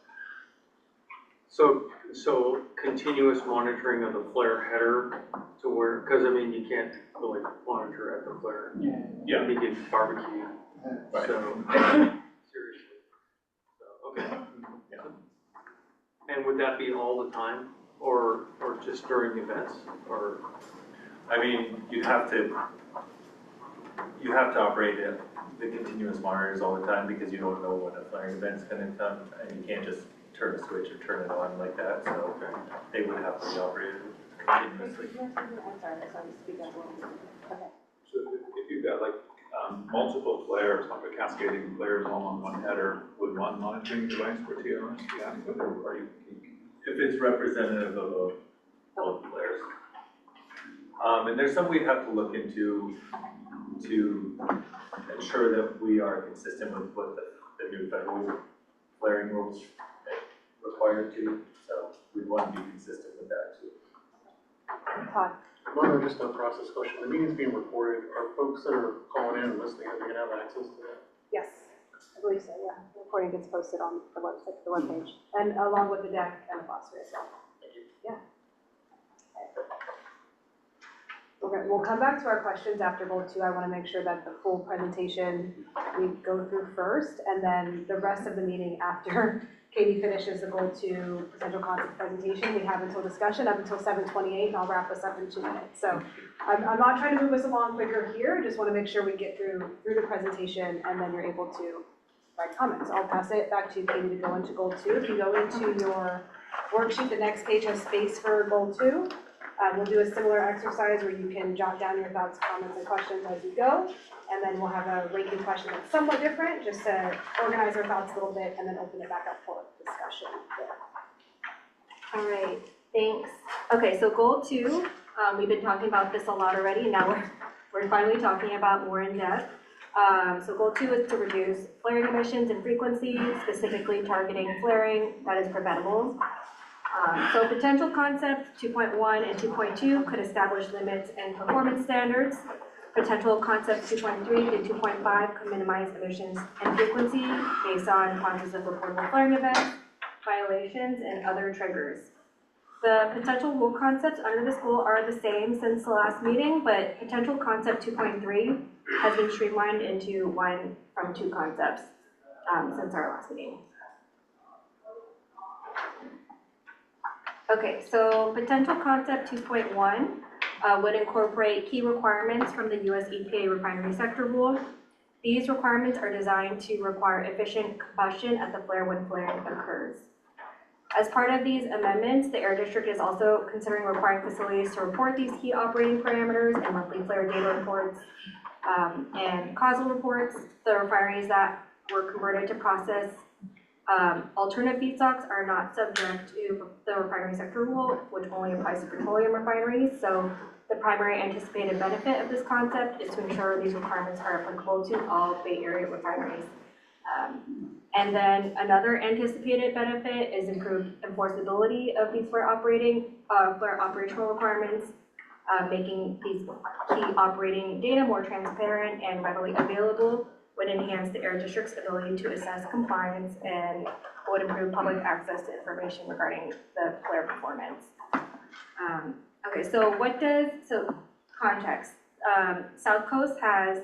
So continuous monitoring of the flare header to where, because I mean, you can't really monitor at the flare. Yeah. You get barbecue, Right. so, seriously. So, okay. And would that be all the time, or just during events, or? I mean, you have to operate the continuous monitors all the time because you don't know when a flaring event's gonna come, and you can't just turn a switch or turn it on like that, so they would have to be operated continuously. I'm sorry, speak up a little bit. Okay. So if you've got like multiple flares, like a cascading flares all on one header, would one monitoring device for TRS be adequate, or are you? If it's representative of both flares. And there's some we'd have to look into to ensure that we are consistent with what the new federal flaring rules required to, so we'd want to be consistent with that too. Todd? Well, just a process question. The meeting's being recorded. Are folks that are calling in and listening, are they gonna have access to that? Yes, I believe so, yeah. The recording gets posted on the website, the webpage, and along with the deck and the glossary as well. Yeah. Okay, we'll come back to our questions after goal 2. I want to make sure that the full presentation we go through first, and then the rest of the meeting after Katie finishes the goal 2 potential concept presentation, we have until discussion up until 7:28, and I'll wrap this up in 2 minutes. So I'm not trying to move us along quicker here, just want to make sure we get through the presentation, and then you're able to write comments. I'll pass it back to Katie to go into goal 2. If you go into your worksheet, the next page has space for goal 2. We'll do a similar exercise where you can jot down your thoughts, comments, and questions as you go, and then we'll have a ranking question that's somewhat different, just to organize our thoughts a little bit, and then open it back up for discussion there. All right, thanks. Okay, so goal 2, we've been talking about this a lot already, and now we're finally talking about more in depth. So goal 2 is to reduce flaring emissions and frequency, specifically targeting flaring that is preventable. So potential concepts 2.1 and 2.2 could establish limits and performance standards. Potential concepts 2.3 to 2.5 could minimize emissions and frequency based on causes of reportable flaring events, violations, and other triggers. The potential rule concepts under this goal are the same since the last meeting, but potential concept 2.3 has been streamlined into 1 from 2 concepts since our last meeting. Okay, so potential concept 2.1 would incorporate key requirements from the US EPA refinery sector rule. These requirements are designed to require efficient combustion at the flare when flaring occurs. As part of these amendments, the Air District is also considering requiring facilities to report these key operating parameters and monthly flare data reports and causal reports. The refineries that were converted to process alternative feedstocks are not subject to the refinery sector rule, which only applies to petroleum refineries. So the primary anticipated benefit of this concept is to ensure these requirements are applicable to all Bay Area refineries. And then another anticipated benefit is improved enforceability of these flare operational requirements, making these key operating data more transparent and readily available would enhance the Air District's ability to assess compliance and would improve public access to information regarding the flare performance. Okay, so context. South Coast has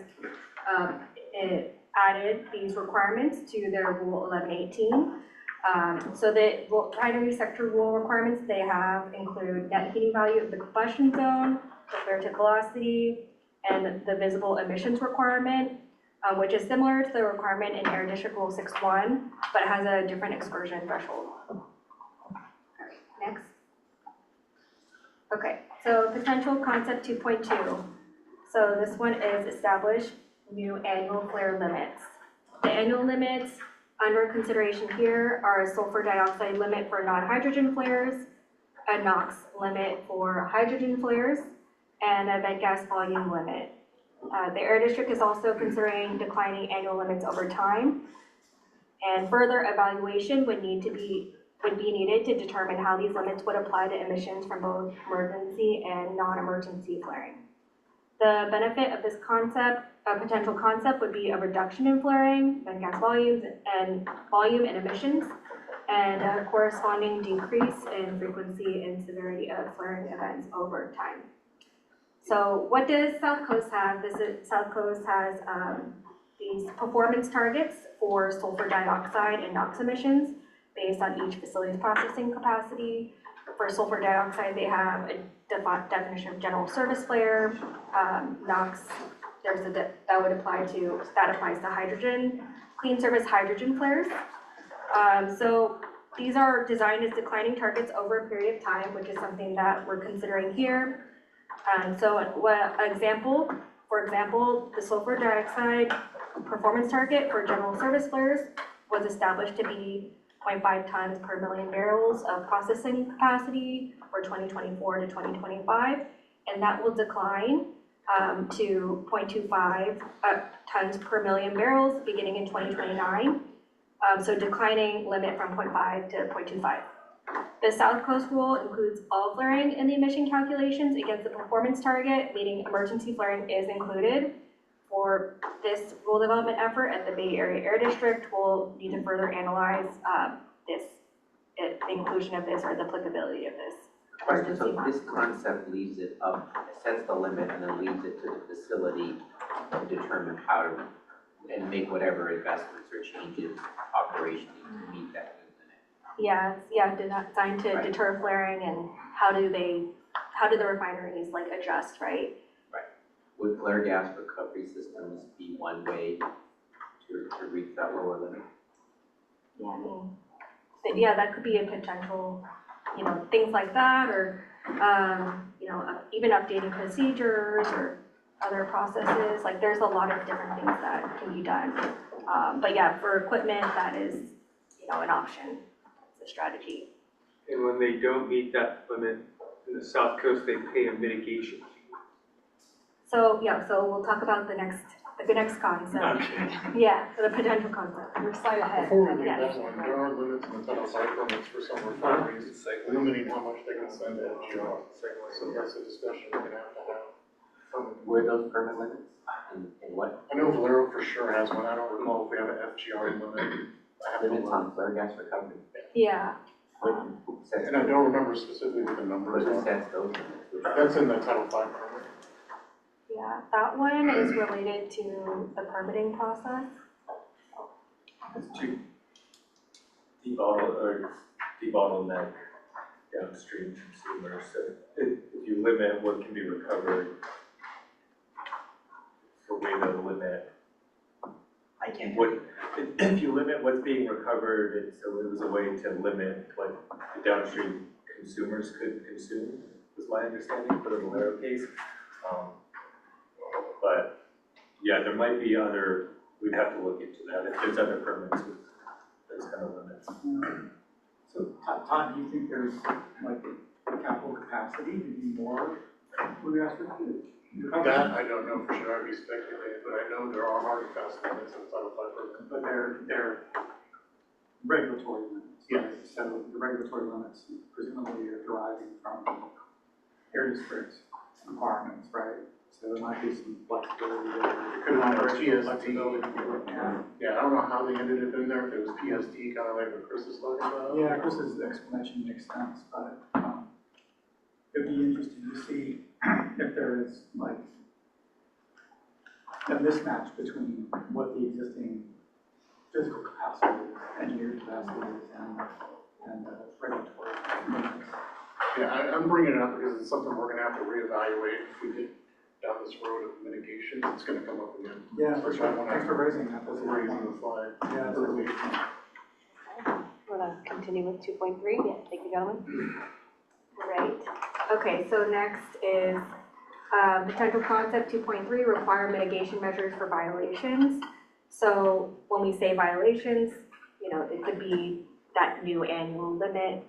added these requirements to their Rule 1118. So the refinery sector rule requirements they have include net heating value of the combustion zone, the flare tip velocity, and the visible emissions requirement, which is similar to the requirement in Air District Rule 6.1, but has a different excursion threshold. All right, next. Okay, so potential concept 2.2. So this one is establish new annual flare limits. The annual limits under consideration here are a sulfur dioxide limit for non-hydrogen flares, a NOx limit for hydrogen flares, and a vent gas volume limit. The Air District is also considering declining annual limits over time. And further evaluation would be needed to determine how these limits would apply to emissions from both emergency and non-emergency flaring. The benefit of this potential concept would be a reduction in flaring and gas volume and emissions, and a corresponding decrease in frequency and severity of flaring events over time. So what does South Coast have? South Coast has these performance targets for sulfur dioxide and NOx emissions based on each facility's processing capacity. For sulfur dioxide, they have a definition of general service flare. NOx, that applies to hydrogen, clean service hydrogen flares. So these are designed as declining targets over a period of time, which is something that we're considering here. For example, the sulfur dioxide performance target for general service flares was established to be 0.5 tons per million barrels of processing capacity for 2024 to 2025, and that will decline to 0.25 tons per million barrels beginning in 2029. So declining limit from 0.5 to 0.25. The South Coast rule includes all flaring in the emission calculations against the performance target, meaning emergency flaring is included. For this rule development effort at the Bay Area Air District, we'll need to further analyze the inclusion of this or the applicability of this. Question, so this concept leaves it up, sets the limit and then leaves it to the facility to determine how to, and make whatever investments or changes operationally to meet that limit. Yeah, designed to deter flaring, and how do the refineries adjust, right? Would flare gas recovery systems be one way to reach that lower limit? Yeah, that could be a potential, things like that, or, even updating procedures or other processes. There's a lot of different things that can be done. But yeah, for equipment, that is, an option. It's a strategy. And when they don't meet that limit in the South Coast, they pay a mitigation fee. So we'll talk about the next concept. Yeah, the potential concept. We're slide ahead. Before we leave Yeah. that one, there are limits in the Title V permits for some refineries, limiting how much they can spend at FGR. So that's a discussion we're gonna have to have. Were those permit limits? And what? I know Valero for sure has one, I don't recall if we have an FGR limit. I have to Limits look. on flare gas recovery? Yeah. And I don't remember specifically what the numbers What are. sets those limits? That's in the Title V permit. Yeah, that one is related to the permitting process. It's to debottleneck downstream consumers. So if you limit what can be recovered, it's a way to limit. If you limit what's being recovered, it was a way to limit what the downstream consumers could consume, was my understanding for the Valero case. But yeah, there might be other, we'd have to look into that, if there's other permits with those kind of limits. So Todd, do you think there's capital capacity to do more with gas recovery? That I don't know for sure, I'd be speculating, but I know there are hard and fast limits in the Title V permit. But they're regulatory limits, right? So the regulatory limits presumably are deriving from the air district's requirements, right? So there might be some flexibility there. It could have been Flexibility PSD. to look at. Yeah, I don't know how they ended up in there, if it was PSD, kind of like what Chris is talking about. Yeah, Chris's explanation makes sense, but it'd be interesting to see if there is a mismatch between what the existing physical capacity is, engineered capacity is, and regulatory limits. Yeah, I'm bringing it up because it's something we're gonna have to reevaluate if we get down this road of mitigation, it's gonna come up again. Yeah, for sure. Especially when Thanks for raising that. That's a great raising point. the flag. Yeah, that's a really good point. Want to continue with 2.3? Yeah, thank you, gentlemen. Right. Okay, so next is potential concept 2.3, require mitigation measures for violations. So when we say violations, it could be that new annual limit.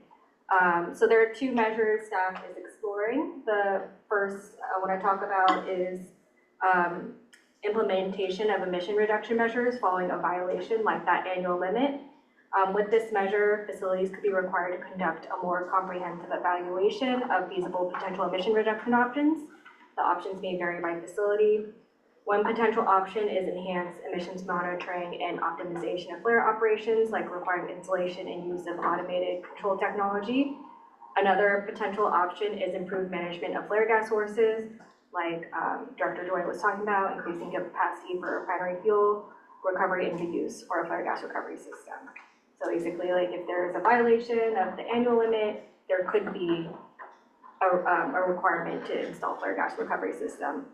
So there are two measures staff is exploring. The first I want to talk about is implementation of emission reduction measures following a violation like that annual limit. With this measure, facilities could be required to conduct a more comprehensive evaluation of feasible potential emission reduction options. The options may vary by facility. One potential option is enhanced emissions monitoring and optimization of flare operations, like requiring installation and use of automated control technology. Another potential option is improved management of flare gas sources, like Director Joy was talking about, increasing capacity for refinery fuel recovery and reuse, or a flare gas recovery system. So basically, like if there is a violation of the annual limit, there could be a requirement to install flare gas recovery system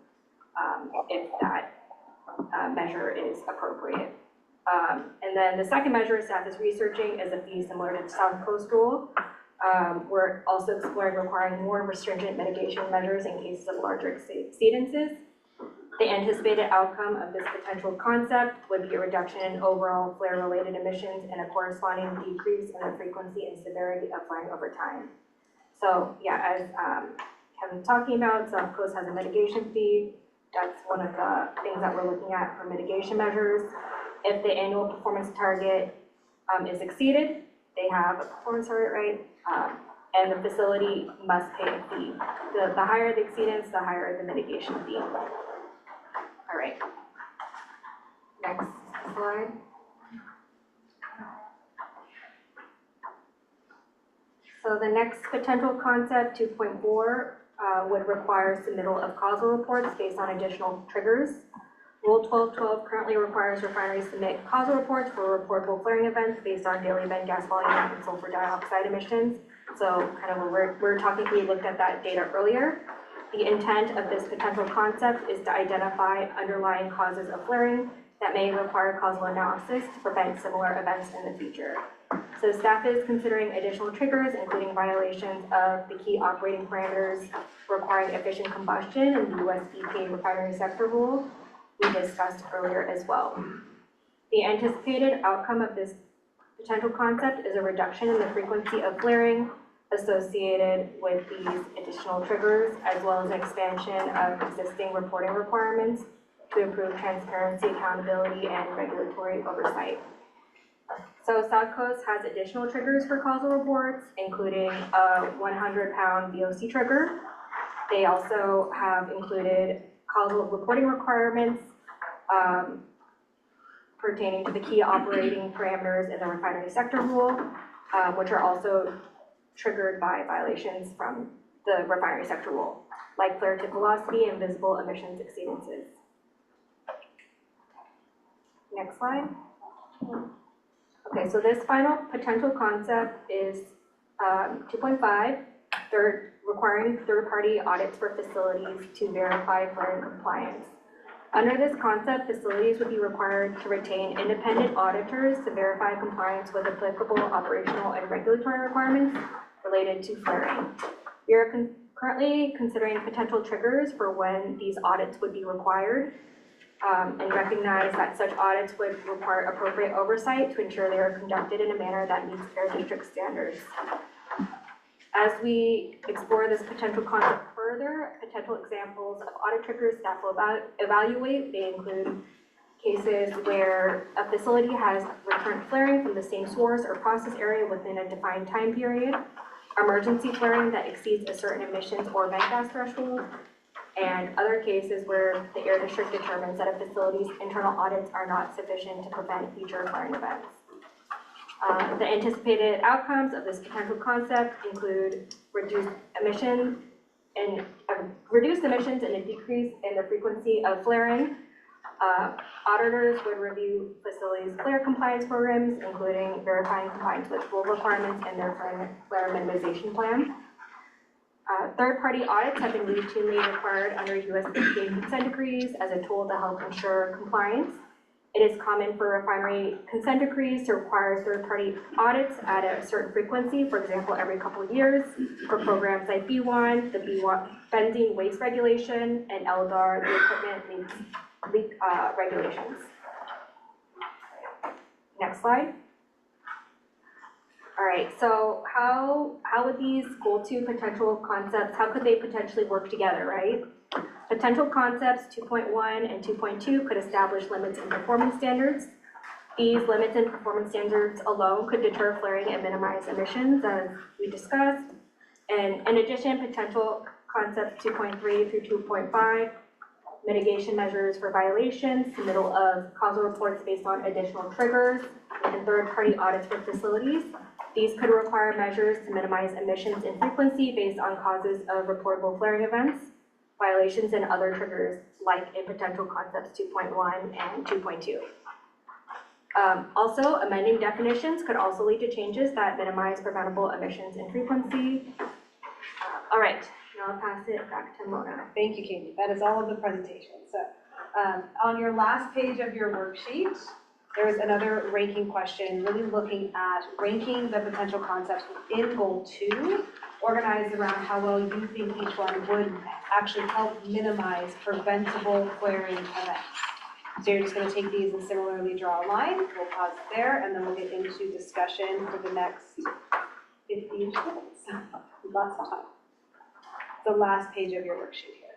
if that measure is appropriate. And then the second measure staff is researching is a fee similar to the South Coast rule. We're also exploring requiring more stringent mitigation measures in cases of larger exceedances. The anticipated outcome of this potential concept would be a reduction in overall flare-related emissions and a corresponding decrease in the frequency and severity of flaring over time. So yeah, as Kevin was talking about, South Coast has a mitigation fee. That's one of the things that we're looking at for mitigation measures. If the annual performance target is exceeded, they have a performance target, right? And the facility must pay a fee. The higher the exceedance, the higher the mitigation fee. All right. Next slide. So the next potential concept, 2.4, would require submittal of causal reports based on additional triggers. Rule 1212 currently requires refineries to submit causal reports for reportable flaring events based on daily event gas volume and sulfur dioxide emissions. So kind of we're talking, we looked at that data earlier. The intent of this potential concept is to identify underlying causes of flaring that may require causal analysis to prevent similar events in the future. So staff is considering additional triggers, including violations of the key operating parameters requiring efficient combustion in the US EPA refinery sector rule we discussed earlier as well. The anticipated outcome of this potential concept is a reduction in the frequency of flaring associated with these additional triggers, as well as an expansion of existing reporting requirements to improve transparency, accountability, and regulatory oversight. So South Coast has additional triggers for causal reports, including a 100-pound VOC trigger. They also have included causal reporting requirements pertaining to the key operating parameters in the refinery sector rule, which are also triggered by violations from the refinery sector rule, like flare tip velocity and visible emissions exceedances. Next slide. Okay, so this final potential concept is 2.5, requiring third-party audits for facilities to verify flaring compliance. Under this concept, facilities would be required to retain independent auditors to verify compliance with applicable operational and regulatory requirements related to flaring. We are currently considering potential triggers for when these audits would be required, and recognize that such audits would require appropriate oversight to ensure they are conducted in a manner that meets Air District standards. As we explore this potential concept further, potential examples of audit triggers staff will evaluate. They include cases where a facility has recurrent flaring from the same source or process area within a defined time period, emergency flaring that exceeds a certain emissions or vent gas threshold, and other cases where the Air District determines that a facility's internal audits are not sufficient to prevent future flaring events. The anticipated outcomes of this potential concept include reduced emissions and a decrease in the frequency of flaring. Auditors would review facilities' flare compliance programs, including verifying compliance with rule requirements and their flare minimization plan. Third-party audits have been routinely required under US EPA consent decrees as a tool to help ensure compliance. It is common for refinery consent decrees to require third-party audits at a certain frequency, for example, every couple of years, for programs like B1, the B1 benzene waste regulation, and LDAR, the equipment leak regulations. Next slide. All right, so how would these goal 2 potential concepts, how could they potentially work together, right? Potential concepts 2.1 and 2.2 could establish limits and performance standards. These limits and performance standards alone could deter flaring and minimize emissions, as we discussed. And in addition, potential concepts 2.3 through 2.5, mitigation measures for violations, submittal of causal reports based on additional triggers, and third-party audits for facilities. These could require measures to minimize emissions in frequency based on causes of reportable flaring events, violations, and other triggers like in potential concepts 2.1 and 2.2. Also, amending definitions could also lead to changes that minimize preventable emissions in frequency. All right, now I'll pass it back to Mona. Thank you, Katie. That is all of the presentation. So on your last page of your worksheet, there is another ranking question, really looking at ranking the potential concepts within Goal 2, organized around how well you think each one would actually help minimize preventable flaring events. So you're just going to take these and similarly draw a line. We'll pause there, and then we'll get into discussion for the next 50-ish minutes. Lots of time. The last page of your worksheet here.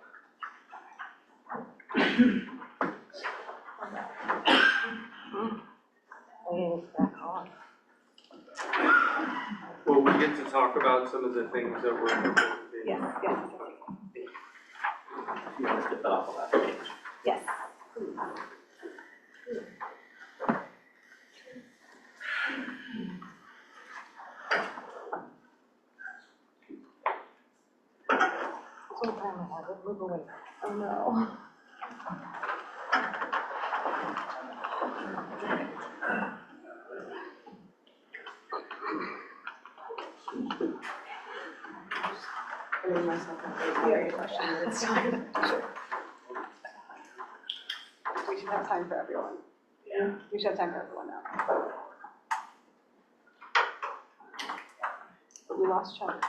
Well, we get to talk about some of the things that we're proposing. Yes, yes. You want us to fill out the last page? Yes. Move away. Oh no. Putting myself in a question at a time. We should have time for everyone. Yeah. We should have time for everyone now. But we lost Chuck.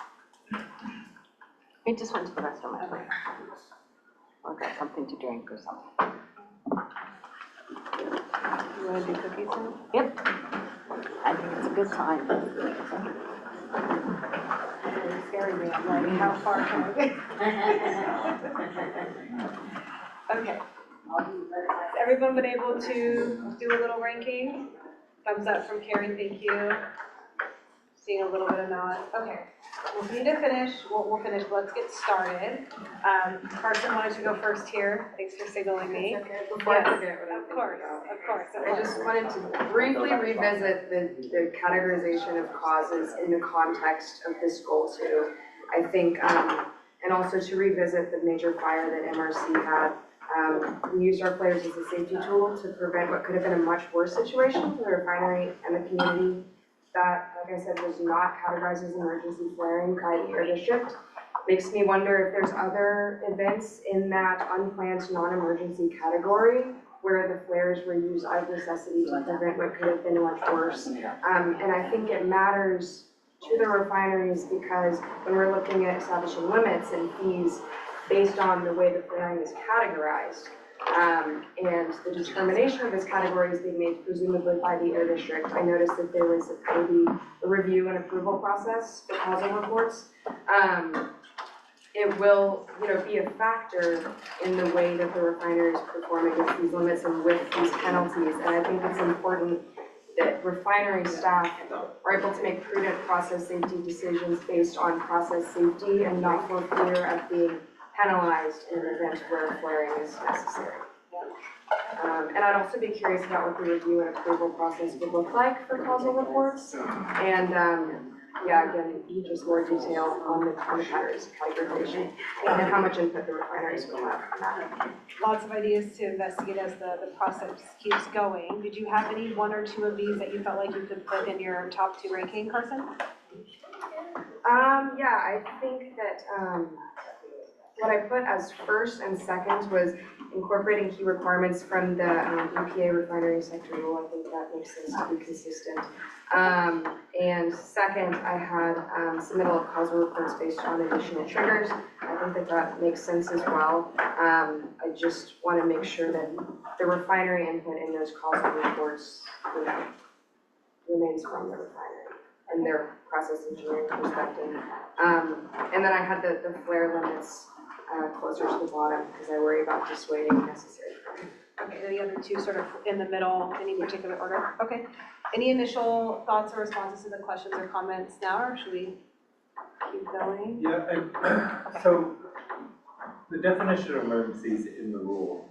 I just went to the restroom. Or got something to drink or something. You want to do cookies now? Yep. I think it's a good time. It's scary me. I'm like, how far can I get? Okay. Has everyone been able to do a little ranking? Thumbs up from Carrie, thank you. Seeing a little bit of nod. Okay. We'll need to finish. We'll finish. Let's get started. Carson wanted to go first here. Thanks for signaling me. Before I Yes, forget what I'm of course, of course. I just wanted to briefly revisit the categorization of causes in the context of this goal too. I think, and also to revisit the major fire that MRC had. We used our flares as a safety tool to prevent what could have been a much worse situation for the refinery and the community that, like I said, was not categorized as emergency flaring by the Air District. Makes me wonder if there's other events in that unplanned non-emergency category where the flares were used out of necessity to prevent what could have been much worse. And I think it matters to the refineries because when we're looking at establishing limits and fees based on the way the flaring is categorized, and the determination of this category is being made presumably by the Air District. I noticed that there was maybe a review and approval process for causal reports. It will, be a factor in the way that the refinery is performing against these limits and with these penalties. And I think it's important that refinery staff are able to make prudent process safety decisions based on process safety and not for fear of being penalized in an event where flaring is necessary. And I'd also be curious about what the review and approval process would look like for causal reports. And again, just more detail on the patterns of categorization and how much input the refineries will have on that. Lots of ideas to investigate as the process keeps going. Did you have any one or two of these that you felt like you could put in your top 2 ranking, Carson? I think that what I put as first and second was incorporating key requirements from the EPA refinery sector rule. I think that makes sense to be consistent. And second, I had submittal of causal reports based on additional triggers. I think that makes sense as well. I just want to make sure that the refinery input in those causal reports, remains from the refinery and their process engineering perspective. And then I had the flare limits closer to the bottom, because I worry about dissuading unnecessary crime. Okay, then the other two sort of in the middle, any particular order? Okay. Any initial thoughts or responses to the questions or comments now, or should we keep going? Yeah, so the definition of emergency is in the rule.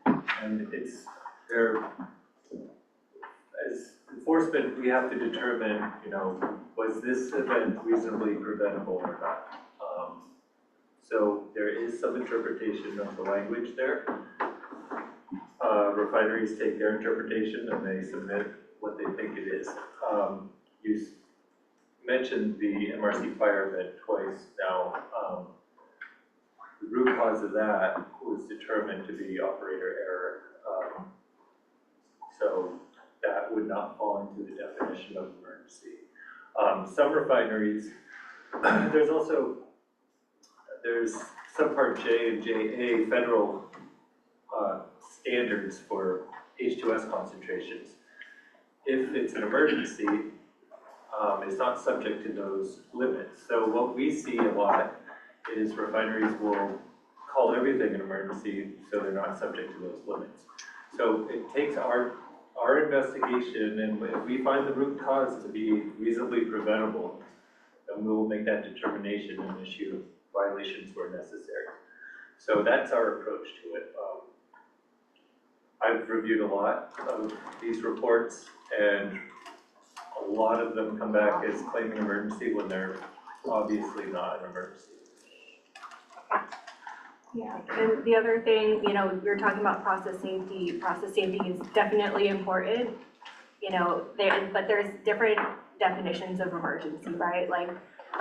And there, as enforcement, we have to determine, was this event reasonably preventable or not? So there is some interpretation of the language there. Refineries take their interpretation and they submit what they think it is. You mentioned the MRC fire event twice now. The root cause of that was determined to be operator error. So that would not fall into the definition of emergency. Some refineries, there's subpart J and JA federal standards for H2S concentrations. If it's an emergency, it's not subject to those limits. So what we see a lot is refineries will call everything an emergency, so they're not subject to those limits. So it takes our investigation, and if we find the root cause to be reasonably preventable, then we will make that determination and issue violations where necessary. So that's our approach to it. I've reviewed a lot of these reports, and a lot of them come back as claiming emergency when they're obviously not an emergency. Yeah, and the other thing, you're talking about process safety. Process safety is definitely important, but there's different definitions of emergency, right? Like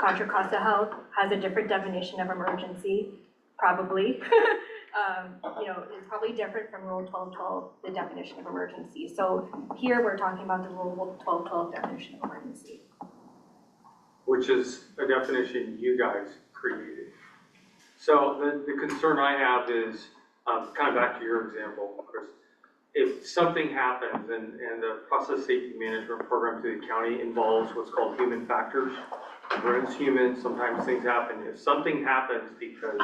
Contra Costa Health has a different definition of emergency, probably. It's probably different from Rule 1212, the definition of emergency. So here we're talking about the Rule 1212 definition of emergency. Which is a definition you guys created. So the concern I have is, kind of back to your example, Chris, if something happens and the process safety management program through the county involves what's called human factors, it's human, sometimes things happen. If something happens because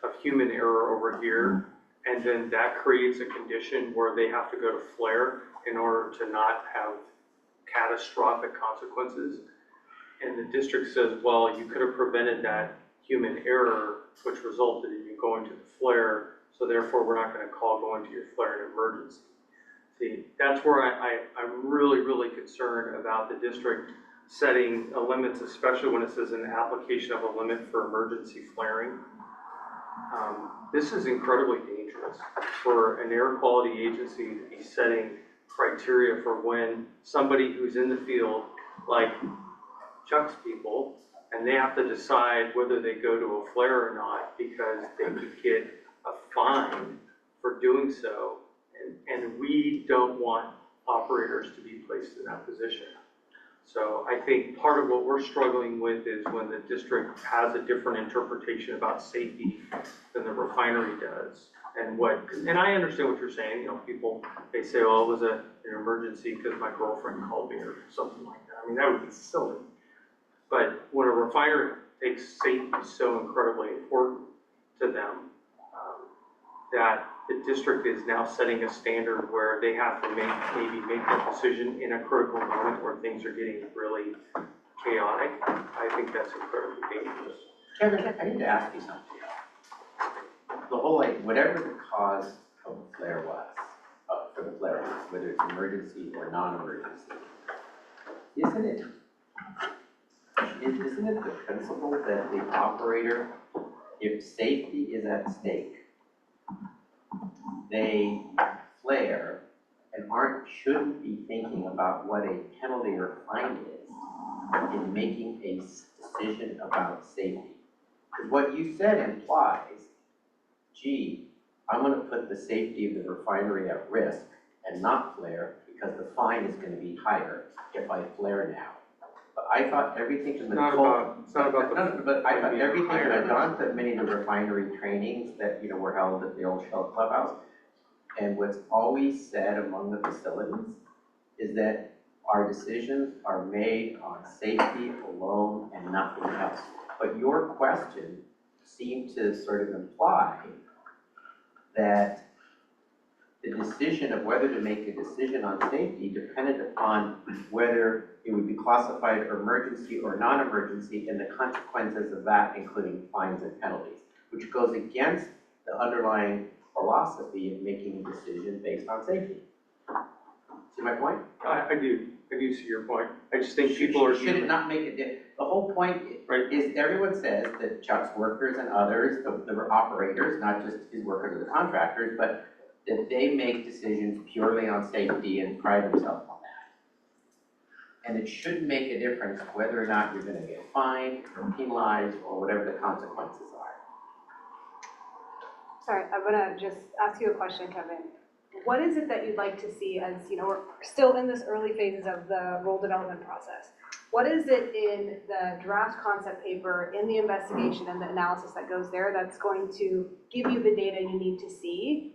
of human error over here, and then that creates a condition where they have to go to flare in order to not have catastrophic consequences, and the district says, well, you could have prevented that human error, which resulted in you going to the flare, so therefore we're not going to call going to your flare an emergency. See, that's where I'm really, really concerned about the district setting limits, especially when it says an application of a limit for emergency flaring. This is incredibly dangerous for an air quality agency to be setting criteria for when somebody who's in the field, like Chuck's people, and they have to decide whether they go to a flare or not because they could get a fine for doing so, and we don't want operators to be placed in that position. So I think part of what we're struggling with is when the district has a different interpretation about safety than the refinery does. And I understand what you're saying, people, they say, oh, it was an emergency because my girlfriend called me or something like that. I mean, that would be silly. But when a refinery takes safety so incredibly important to them, that the district is now setting a standard where they have to maybe make that decision in a critical moment where things are getting really chaotic, I think that's incredibly dangerous. Kevin, I need to ask you something. The whole, whatever the cause of the flare was, for the flare, whether it's emergency or non-emergency, isn't it the principle that the operator, if safety is at stake, they flare and shouldn't be thinking about what a penalty or fine is in making a decision about safety? Because what you said implies, gee, I'm going to put the safety of the refinery at risk and not flare because the fine is going to be higher if I flare now. But I thought everything in the but I thought everything, and I've gone to many of the refinery trainings that were held at the old Shell Clubhouse, and what's always said among the facilities is that our decisions are made on safety alone and nothing else. But your question seem to sort of imply that the decision of whether to make a decision on safety depended upon whether it would be classified emergency or non-emergency and the consequences of that, including fines and penalties, which goes against the underlying philosophy of making a decision based on safety. See my point? I do see your point. I just think people are. Should it not make a difference? The whole point is everyone says that Chuck's workers and others, the operators, not just his workers or the contractors, but that they make decisions purely on safety and pride themselves on that. And it shouldn't make a difference whether or not you're going to get fined or penalized or whatever the consequences are. Sorry, I'm gonna just ask you a question, Kevin. What is it that you'd like to see as, you know, we're still in this early phases of the role development process. What is it in the draft concept paper, in the investigation and the analysis that goes there that's going to give you the data you need to see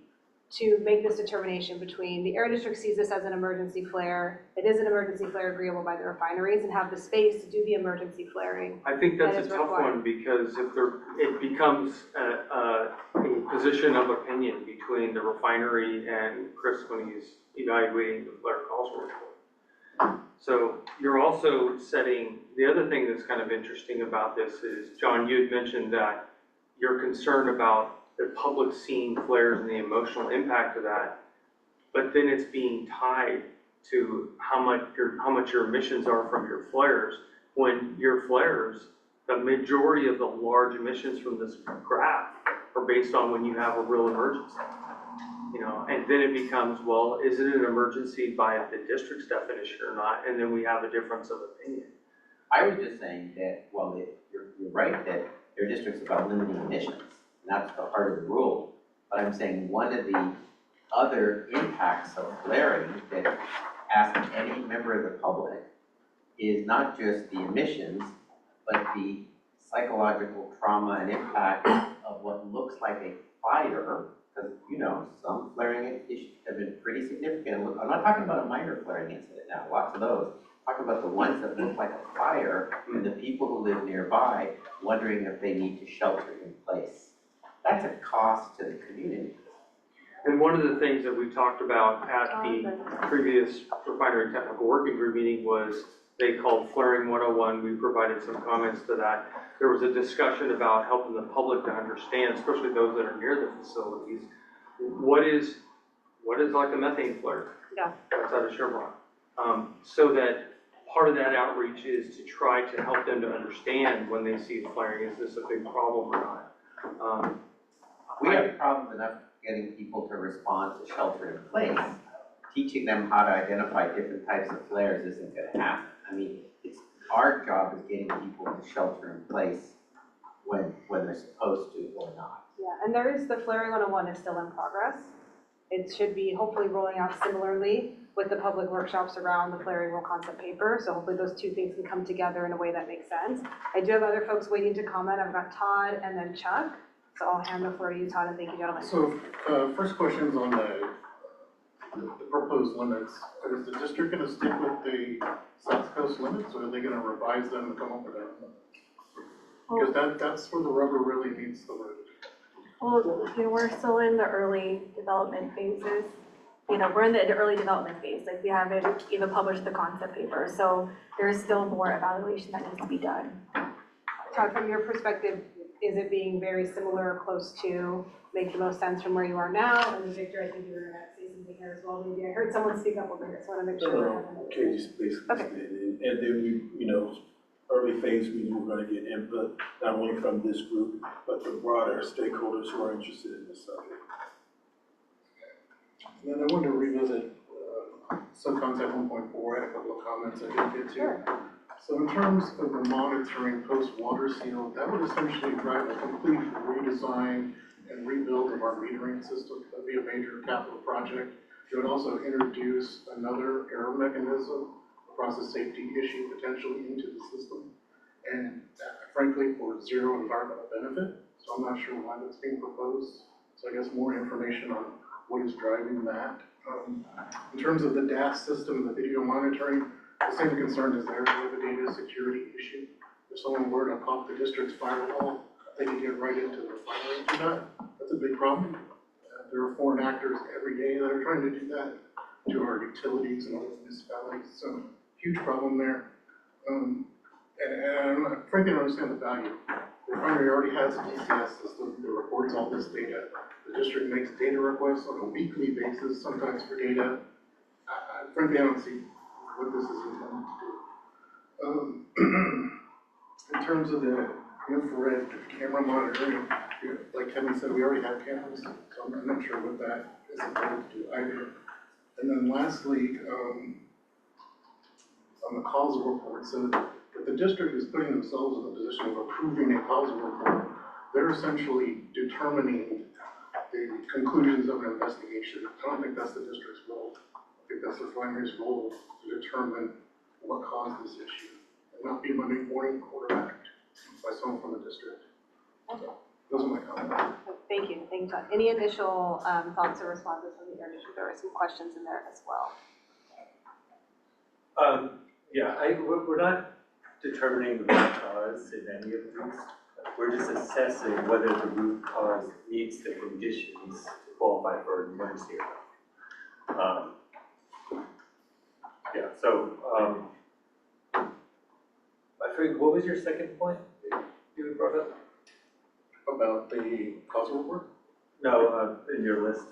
to make this determination between the air district sees this as an emergency flare, it is an emergency flare agreeable by the refineries, and have the space to do the emergency flaring? I think that's a tough one, because if it becomes a position of opinion between the refinery and Chris when he's evaluating the flare calls report. So you're also setting, the other thing that's kind of interesting about this is, John, you had mentioned that you're concerned about the public seeing flares and the emotional impact of that, but then it's being tied to how much your emissions are from your flares, when your flares, the majority of the large emissions from this graph are based on when you have a real emergency. You know, and then it becomes, well, is it an emergency by the district's definition or not? And then we have a difference of opinion. I was just saying that, well, you're right that your district's about limiting emissions. That's the heart of the rule. But I'm saying one of the other impacts of flaring that ask any member of the public is not just the emissions, but the psychological trauma and impact of what looks like a fire. Because, you know, some flaring issues have been pretty significant. I'm not talking about a minor flaring incident now, lots of those. I'm talking about the ones that look like a fire and the people who live nearby wondering if they need to shelter in place. That's a cost to the community. And one of the things that we talked about at the previous Refinery Technical Working Group meeting was they called Flaring 101. We provided some comments to that. There was a discussion about helping the public to understand, especially those that are near the facilities, what is like a methane flare outside of Chevron. So that part of that outreach is to try to help them to understand when they see flaring, is this a big problem or not? We have problems enough getting people to respond to shelter in place. Teaching them how to identify different types of flares isn't going to happen. I mean, our job is getting people to shelter in place when they're supposed to or not. Yeah, and there is, the Flaring 101 is still in progress. It should be hopefully rolling out similarly with the public workshops around the flaring rule concept paper. So hopefully those two things can come together in a way that makes sense. I do have other folks waiting to comment. I've got Todd and then Chuck. So I'll hand the floor to you, Todd, and thank you, gentlemen. So, first question's on the proposed limits. Is the district gonna stick with the South Coast limits, or are they gonna revise them and come up with their own? Because that's where the rubber really meets the road. Well, you know, we're still in the early development phases. You know, we're in the early development phase. Like, we haven't even published the concept paper. So there's still more evaluation that needs to be done. Todd, from your perspective, is it being very similar or close to make the most sense from where you are now? And Victor, I think you were going to say something here as well. Maybe I heard someone speak up over here, so I want to make sure. Okay, just basically stated. And then we, you know, early phase, we knew we were going to get input, not only from this group, but the broader stakeholders who are interested in this subject. And then I wanted to revisit subconcept 1.4. I had a couple of comments I didn't get to. Sure. So in terms of the monitoring post-water seal, that would essentially drive a complete redesign and rebuild of our metering system. That'd be a major capital project. It would also introduce another error mechanism, a process safety issue potentially into the system. And frankly, for zero environmental benefit. So I'm not sure why that's being proposed. So I guess more information on what is driving that. In terms of the DAS system, the video monitoring, the same concern is there. We have a data security issue. If someone were to pop the district's firewall, they could get right into the refinery and do that. That's a big problem. There are foreign actors every day that are trying to do that to our utilities and other municipalities, so huge problem there. And frankly, I don't understand the value. The refinery already has a DCS system that records all this data. The district makes data requests on a weekly basis, sometimes for data. Frankly, I don't see what this is intended to do. In terms of the infrared camera monitoring, like Kevin said, we already have cameras, so I'm not sure what that is intended to do either. And then lastly, on the causal report, so if the district is putting themselves in the position of approving a causal report, they're essentially determining the conclusions of an investigation. I don't think that's the district's role. I think that's the refinery's role to determine what caused this issue and not be Monday morning quarterbacked by someone from the district. Those are my comments. Thank you, Todd. Any initial thoughts or responses from the Air District? There were some questions in there as well. We're not determining the root cause in any of these. We're just assessing whether the root cause meets the conditions to qualify for an emergency. I forget, what was your second point you brought up? About the causal report? No, in your list.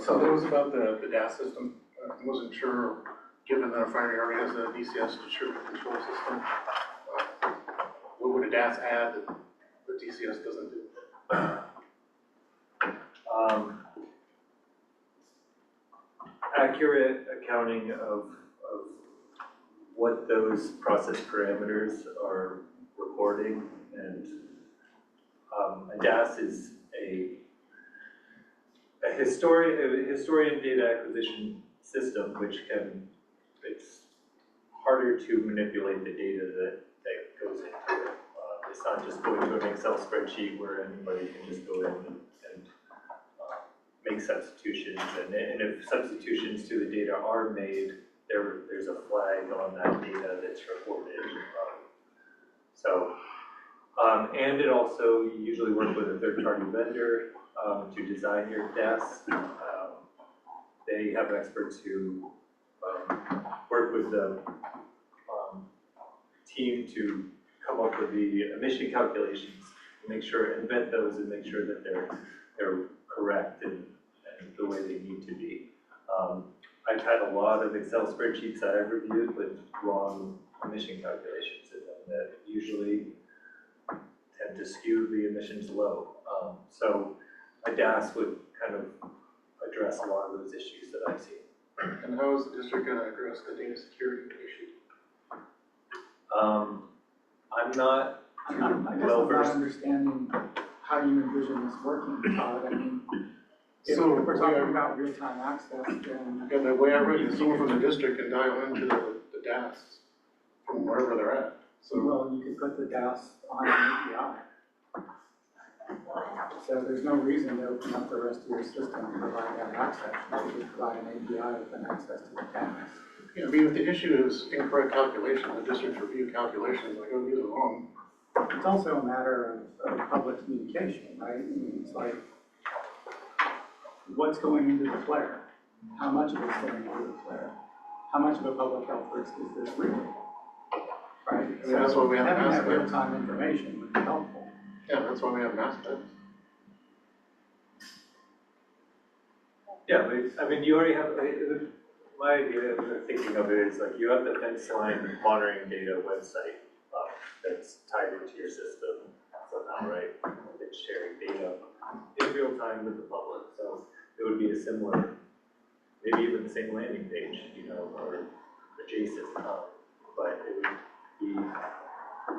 So that was about the DAS system. I wasn't sure, given that a refinery already has a DCS, distributed control system, what would a DAS add that the DCS doesn't do? Accurate accounting of what those process parameters are recording, and a DAS is a historian data acquisition system, which it's harder to manipulate the data that goes into it. It's not just going to an Excel spreadsheet where anybody can just go in and make substitutions, and if substitutions to the data are made, there's a flag on that data that's recorded. And it also, you usually work with a third-party vendor to design your DAS. They have experts who work with the team to come up with the emission calculations, invent those and make sure that they're correct and the way they need to be. I've had a lot of Excel spreadsheets that I've reviewed with wrong emission calculations in them that usually tend to skew the emissions low. So a DAS would kind of address a lot of those issues that I've seen. And how is the district going to address the data security issue? I'm not well versed. I'm not understanding how you envision this working, Todd. I mean, if we're talking about real-time access, then... Yeah, the way I read it is someone from the district can dial into the DAS from wherever they're at. So, well, you could put the DAS on an API. So there's no reason to open up the rest of your system and provide that access. You could provide an API with an access to the DAS. yeah, I mean, if the issue is incorrect calculation, the district's review calculations, like, oh, these are wrong. It's also a matter of public communication, right? I mean, it's like, what's going into the flare? How much of it's going into the flare? How much of a public health risk is this really? Right? I mean, that's why we have having that mass real-time information would be helpful. Yeah, that's why we have mass specs. Yeah, but, I mean, you already have, my idea of thinking of it is like you have the fence line monitoring data website that's tied into your system somehow, right? It's sharing data in real time with the public, so it would be a similar, maybe even the same landing page, or adjacent, but it would be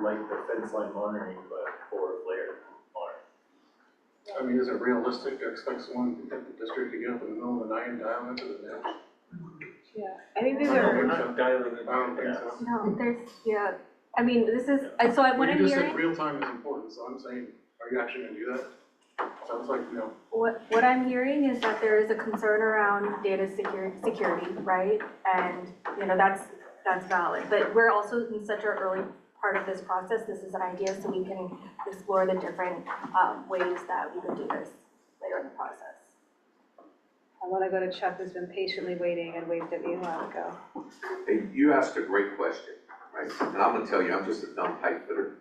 like the fence line monitoring, but for flare monitoring. I mean, is it realistic to expect someone at the district to get up in the middle of the night and dial into the net? Yeah, I think these I don't are. think so. Dialing in. I don't think so. No, I mean, this is, so what Well, I'm you just hearing. said real time is important, so I'm saying, are you actually gonna do that? Sounds like, no. What I'm hearing is that there is a concern around data security, right? And, that's valid. But we're also in such an early part of this process. This is an idea, so we can explore the different ways that we could do this later in the process. I want to go to Chuck, who's been patiently waiting and waved at me a while ago. Hey, you asked a great question, right? And I'm gonna tell you, I'm just a dumb pipe fitter.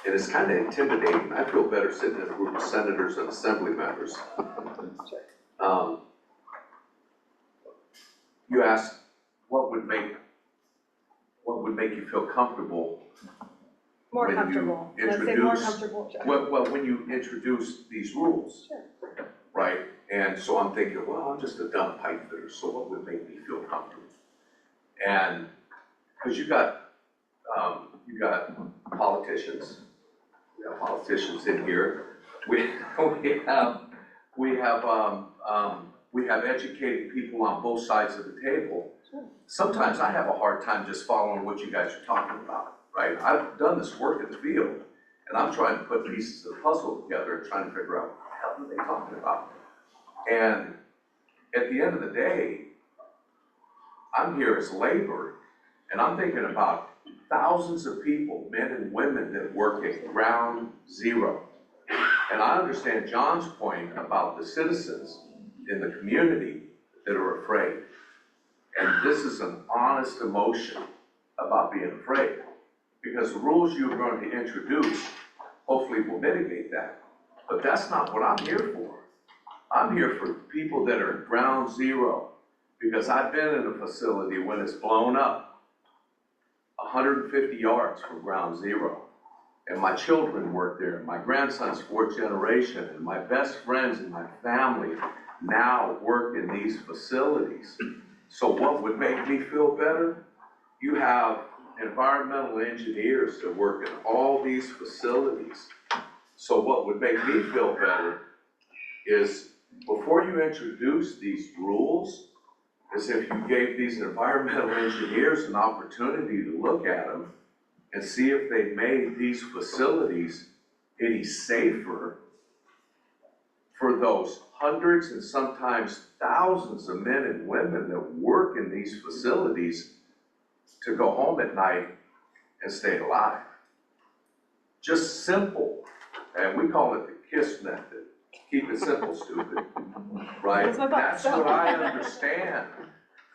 And it's kind of intimidating. I feel better sitting in a group of senators and assembly members. You asked, what would make you feel comfortable? More when you comfortable. Let's say more introduce- comfortable. Chuck. Well, when you introduce these rules, Sure. right? And so I'm thinking, well, I'm just a dumb pipe fitter, so what would make me feel comfortable? And, because you got politicians, we have politicians in here. We have educated people on both sides of the table. Sometimes I have a hard time just following what you guys are talking about, right? I've done this work in the field, and I'm trying to put pieces of the puzzle together and trying to figure out what the hell are they talking about. And at the end of the day, I'm here as labor, and I'm thinking about thousands of people, men and women, that work at ground zero. And I understand John's point about the citizens in the community that are afraid. And this is an honest emotion about being afraid, because the rules you're going to introduce hopefully will mitigate that. But that's not what I'm here for. I'm here for people that are at ground zero, because I've been in a facility when it's blown up 150 yards from ground zero. And my children work there, my grandson's fourth generation, and my best friends and my family now work in these facilities. So what would make me feel better? You have environmental engineers that work in all these facilities. So what would make me feel better is, before you introduce these rules, is if you gave these environmental engineers an opportunity to look at them and see if they made these facilities any safer for those hundreds and sometimes thousands of men and women that work in these facilities to go home at night and stay alive. Just simple, and we call it the KISS method. Keep it simple, stupid, right? That's what I understand.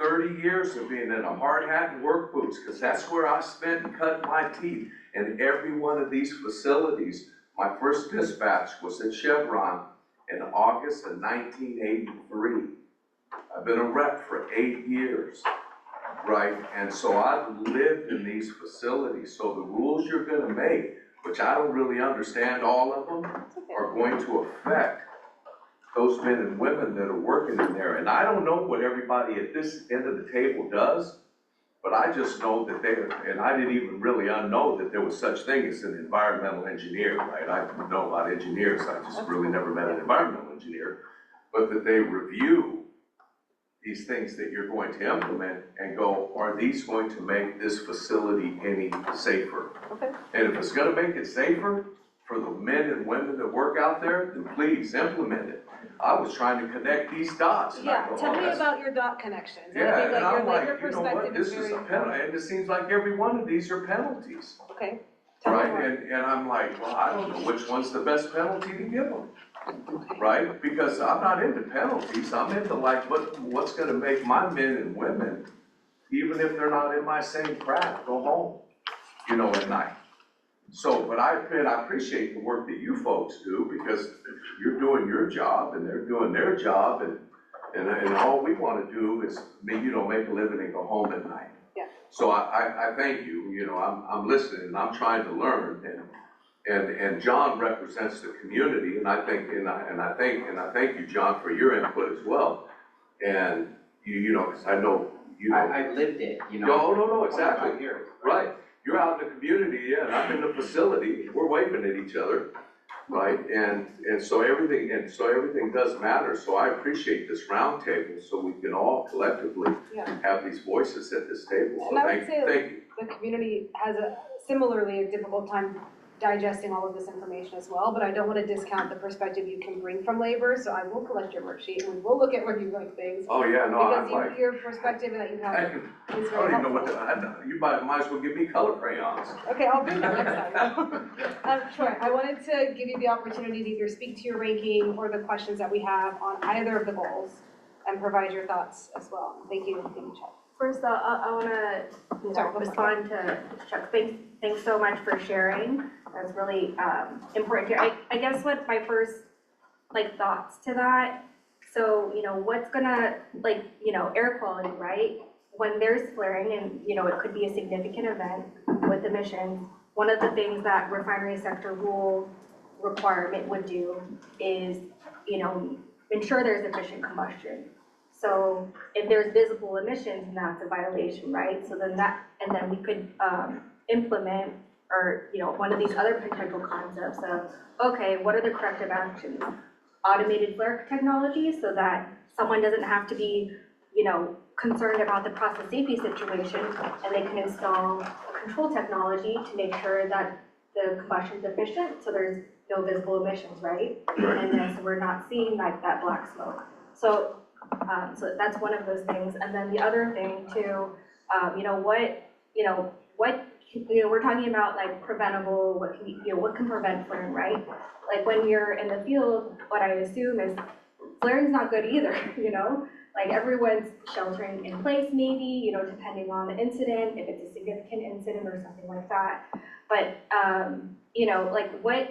30 years of being in a hard hat and work boots, because that's where I spent and cut my teeth. In every one of these facilities, my first dispatch was at Chevron in August of 1983. I've been a rep for 8 years, right? And so I've lived in these facilities. So the rules you're gonna make, which I don't really understand all of them, are going to affect those men and women that are working in there. And I don't know what everybody at this end of the table does, but I just know that and I didn't even really know that there was such thing as an environmental engineer, right? I know about engineers, I just really never met an environmental engineer, but that they review these things that you're going to implement and go, are these going to make this facility any safer? Okay. And if it's gonna make it safer for the men and women that work out there, then please implement it. I was trying to connect these dots. And I Yeah, go, tell oh, me that's- about your dot connections. Yeah, I and think I'm like, your you know what, perspective this is is very a penalty, and it seems like every one of these are penalties, Okay. Tell me right? more. And I'm like, well, I don't know which one's the best penalty to give them, right? Because I'm not into penalties, I'm into like what's gonna make my men and women, even if they're not in my same craft, go home, you know, at night. So, but I appreciate the work that you folks do, because you're doing your job and they're doing their job, and all we wanna do is, make a living and go home at night. Yeah. So I thank you, you know, I'm listening and I'm trying to learn, and John represents the community, and I thank you, John, for your input as well. And you know, because I know, you know. I lived it, you know. No, exactly. 25 years. Right, you're out in the community, yeah, and I'm in the facility, we're waving at each other, right? And so everything does matter, so I appreciate this roundtable, so we can all collectively have these voices at this table, so And I would thank say you. the community has similarly a difficult time digesting all of this information as well, but I don't want to discount the perspective you can bring from labor, so I will collect your worksheet and we will look at where you write things. Oh, yeah, no, I'm like, Because your perspective that you have I is don't very even know what helpful. you might as well give me color crayons. Okay, I'll bring them next time. Troy, I wanted to give you the opportunity to either speak to your ranking or the questions that we have on either of the goals and provide your thoughts as well. Thank you, Chuck. First, I want to respond to Chuck. Thanks so much for sharing. That's really important here. I guess what my first thoughts to that. So what's gonna air quality, right? When there's flaring and it could be a significant event with emissions. One of the things that refinery sector rule requirement would do is ensure there's efficient combustion. So if there's visible emissions, then that's a violation, right? So then we could implement, or one of these other potential concepts of, okay, what are the corrective actions? Automated flare technology, so that someone doesn't have to be, concerned about the process safety situation, and they can install a control technology to make sure that the combustion's efficient, so there's no visible emissions, right? And then so we're not seeing that black smoke. So that's one of those things. And then the other thing too, we're talking about preventable, what can prevent flaring, right? Like when you're in the field, what I assume is flaring's not good either, everyone's sheltering in place maybe, depending on the incident, if it's a significant incident or something like that. But, what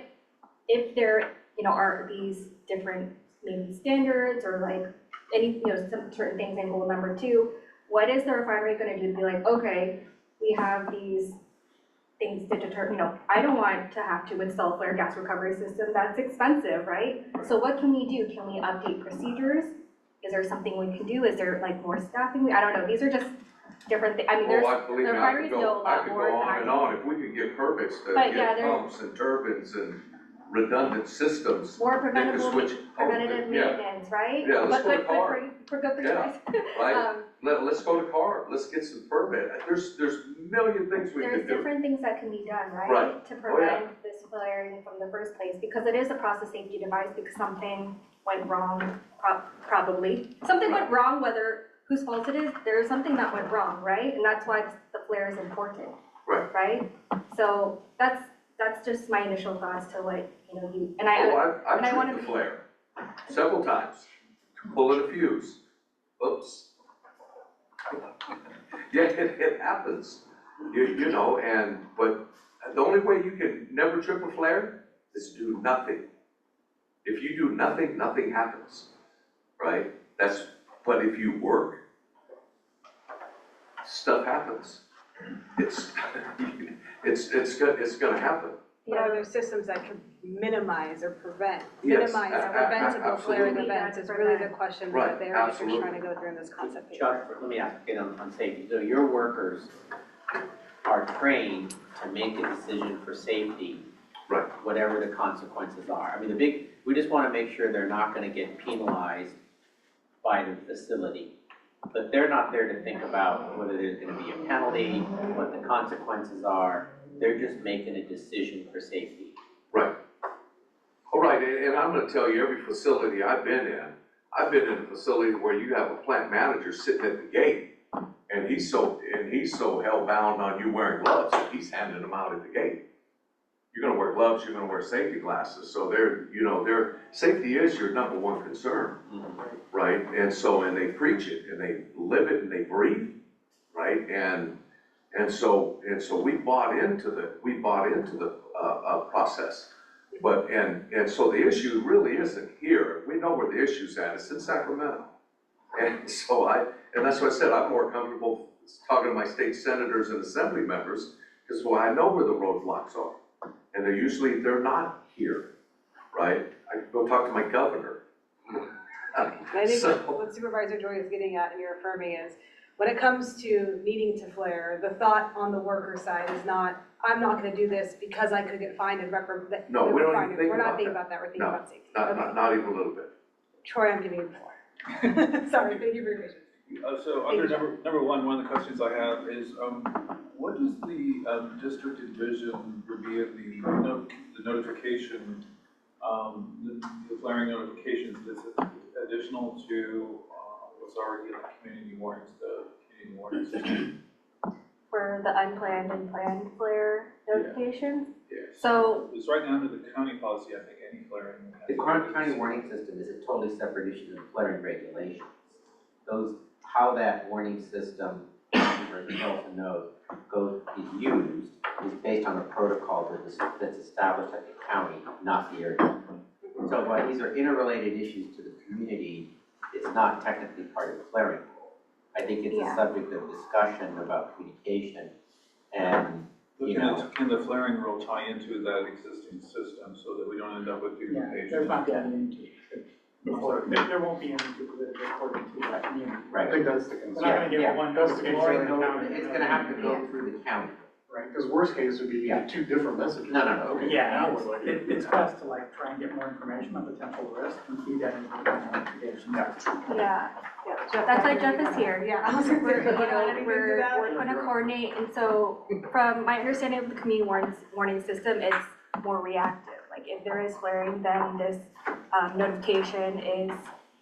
if there, are these different maybe standards or any, some certain things in goal number 2, what is the refinery gonna do to be okay, we have these things to deter, I don't want to have to install a flare gas recovery system, that's expensive, right? So what can we do? Can we update procedures? Is there something we can do? Is there more staffing? I don't know, these are just different things. I mean, the refineries know a lot more than I do. I could go on and on, if we could get permits to But get pumps and turbines and redundant systems. More they could preventative yeah. maintenance, right? Yeah, let's But go to car. good for you Yeah. guys. Right, let's go to car, let's get some permit, there's a million things we There's could do. different things that can be done, right? Right. To prevent this flaring from the first place, because it is a process safety device, because something went wrong, probably. Something went wrong, whether whose fault it is, there's something that went wrong, right? And that's why the flare is important. Right. Right? So that's just my initial thoughts to what, I've tripped the flare several times, pulling a fuse, oops. Yeah, it happens, but the only way you can never trip a flare is to do nothing. If you do nothing, nothing happens, right? But if you work, stuff happens. It's gonna happen. But are there systems that could minimize or prevent, Yes, preventable flaring absolutely. events is really the question that they're absolutely. trying to go through in this concept paper. Chuck, let me ask again on safety. So your workers are trained to make a decision for safety, right? Whatever the consequences are. I mean, we just want to make sure they're not going to get penalized by the facility. But they're not there to think about whether there's going to be a penalty, what the consequences are. They're just making a decision for safety. Right. All right, and I'm gonna tell you, every facility I've been in a facility where you have a plant manager sitting at the gate, and he's so hell-bound on you wearing gloves that he's handing them out at the gate. You're gonna wear gloves, you're gonna wear safety glasses, so their safety is your number one concern, right? And they preach it, and they live it, and they breathe, right? And so we bought into the process, and so the issue really isn't here. We know where the issue's at. It's in Sacramento, and that's what I said. I'm more comfortable talking to my state senators and assembly members because I know where the roadblocks are, and they're not here, right? I can go talk to my governor. I think what Supervisor Joy is getting at and you're affirming is, when it comes to needing to flare, the thought on the worker side is not, I'm not gonna do this because I could get fined and reprimanded. No, we don't even think We're not about thinking that. about that, we're thinking about safety. Not even a little bit. Troy, I'm giving you the floor. Sorry, thank you for your patience. So under number one of the questions I have is, what does the district envision would be in the notification, the flaring notifications, is it additional to what's already in the community warning system? For the unplanned and planned flare notifications. Yes. So It's right now under the county policy, I think any flaring. The current county warning system is a totally separate issue than flaring regulations. How that warning system, where the Nelson knows, is used is based on a protocol that's established at the county, not the area. So while these are interrelated issues to the community, it's not technically part of the flaring rule. I think it's a subject of discussion about communication and, Can the flaring rule tie into that existing system so that we don't end up with duplication? There's not gonna be any, there won't be any duplication according to that community. Right. I think that's the We're concern. not gonna get one notification in the county. It's gonna have to go through the county. Right, because worst case would be you get two different messages. No. Okay, Yeah, now we're like. it's best to like try and get more information on potential risk and feed that into the notification. yeah, that's why Jeff is here. Yeah, I was gonna We're, say, you know, anything to we're that? going to coordinate, and so from my understanding of the community warning system, it's more reactive. Like if there is flaring, then this notification is,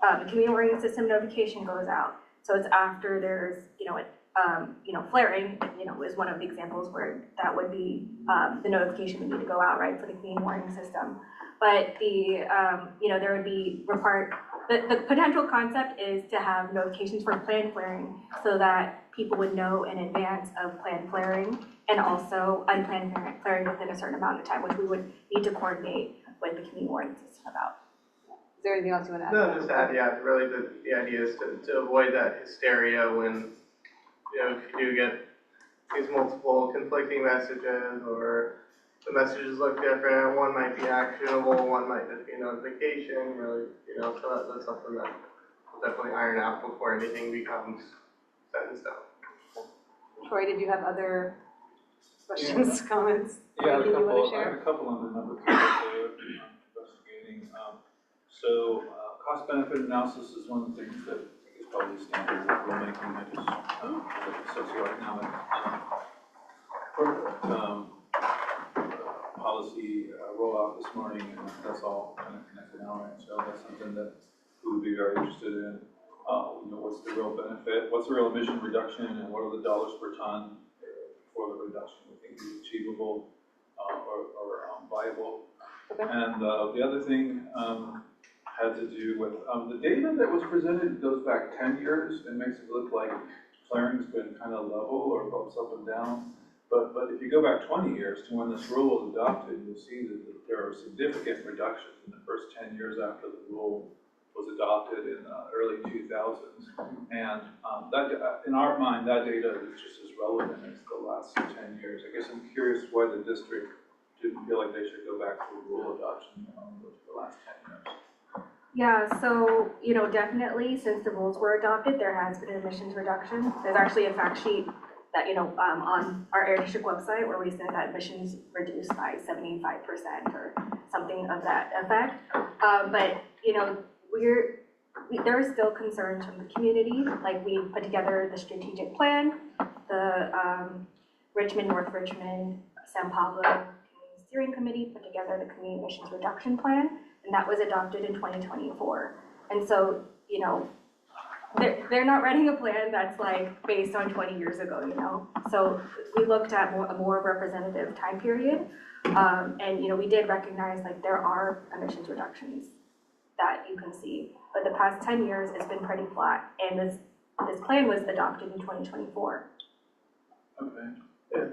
the community warning system notification goes out. So it's after there's, flaring, is one of the examples where that would be, the notification would need to go out, right, for the community warning system. But there would be the potential concept is to have notifications for planned flaring so that people would know in advance of planned flaring and also unplanned flaring within a certain amount of time, which we would need to coordinate with the community warning system about. Is there anything else you want to add? No, just add, really the idea is to avoid that hysteria when, if you do get these multiple conflicting messages or the messages look different, one might be actionable, one might just be a notification, really, so that's something that we'll definitely iron out before anything becomes set in stone. Troy, did you have other questions, comments? Yeah, anything you want to I share? have a couple on the number 3 investigating. So cost benefit analysis is one of the things that is probably standard with rulemaking. I just socioeconomic policy rollout this morning, and that's all kind of connected now, right? So that's something that we would be very interested in. What's the real benefit? What's the real emission reduction, and what are the dollars per ton for the reduction we think is achievable or viable? Okay. And the other thing had to do with the data that was presented goes back 10 years and makes it look like flaring's been kind of level or bumps up and down. But if you go back 20 years to when this rule was adopted, you'll see that there are significant reductions in the first 10 years after the rule was adopted in the early 2000s. And that, in our mind, that data is just as relevant as the last 10 years. I guess I'm curious why the district didn't feel like they should go back to rule adoption for the last 10 years. Yeah, so, definitely since the rules were adopted, there has been an emissions reduction. There's actually a fact sheet that, on our Air District website where we said that emissions reduced by 75% or something of that effect. But, there are still concerns from the community. Like we put together the strategic plan, the Richmond, North Richmond, San Pablo Community Steering Committee put together the community emissions reduction plan, and that was adopted in 2024. And so, they're not writing a plan that's like based on 20 years ago, So we looked at a more representative time period, and we did recognize like there are emissions reductions that you can see, but the past 10 years it's been pretty flat, and this plan was adopted in 2024. Okay. Yeah.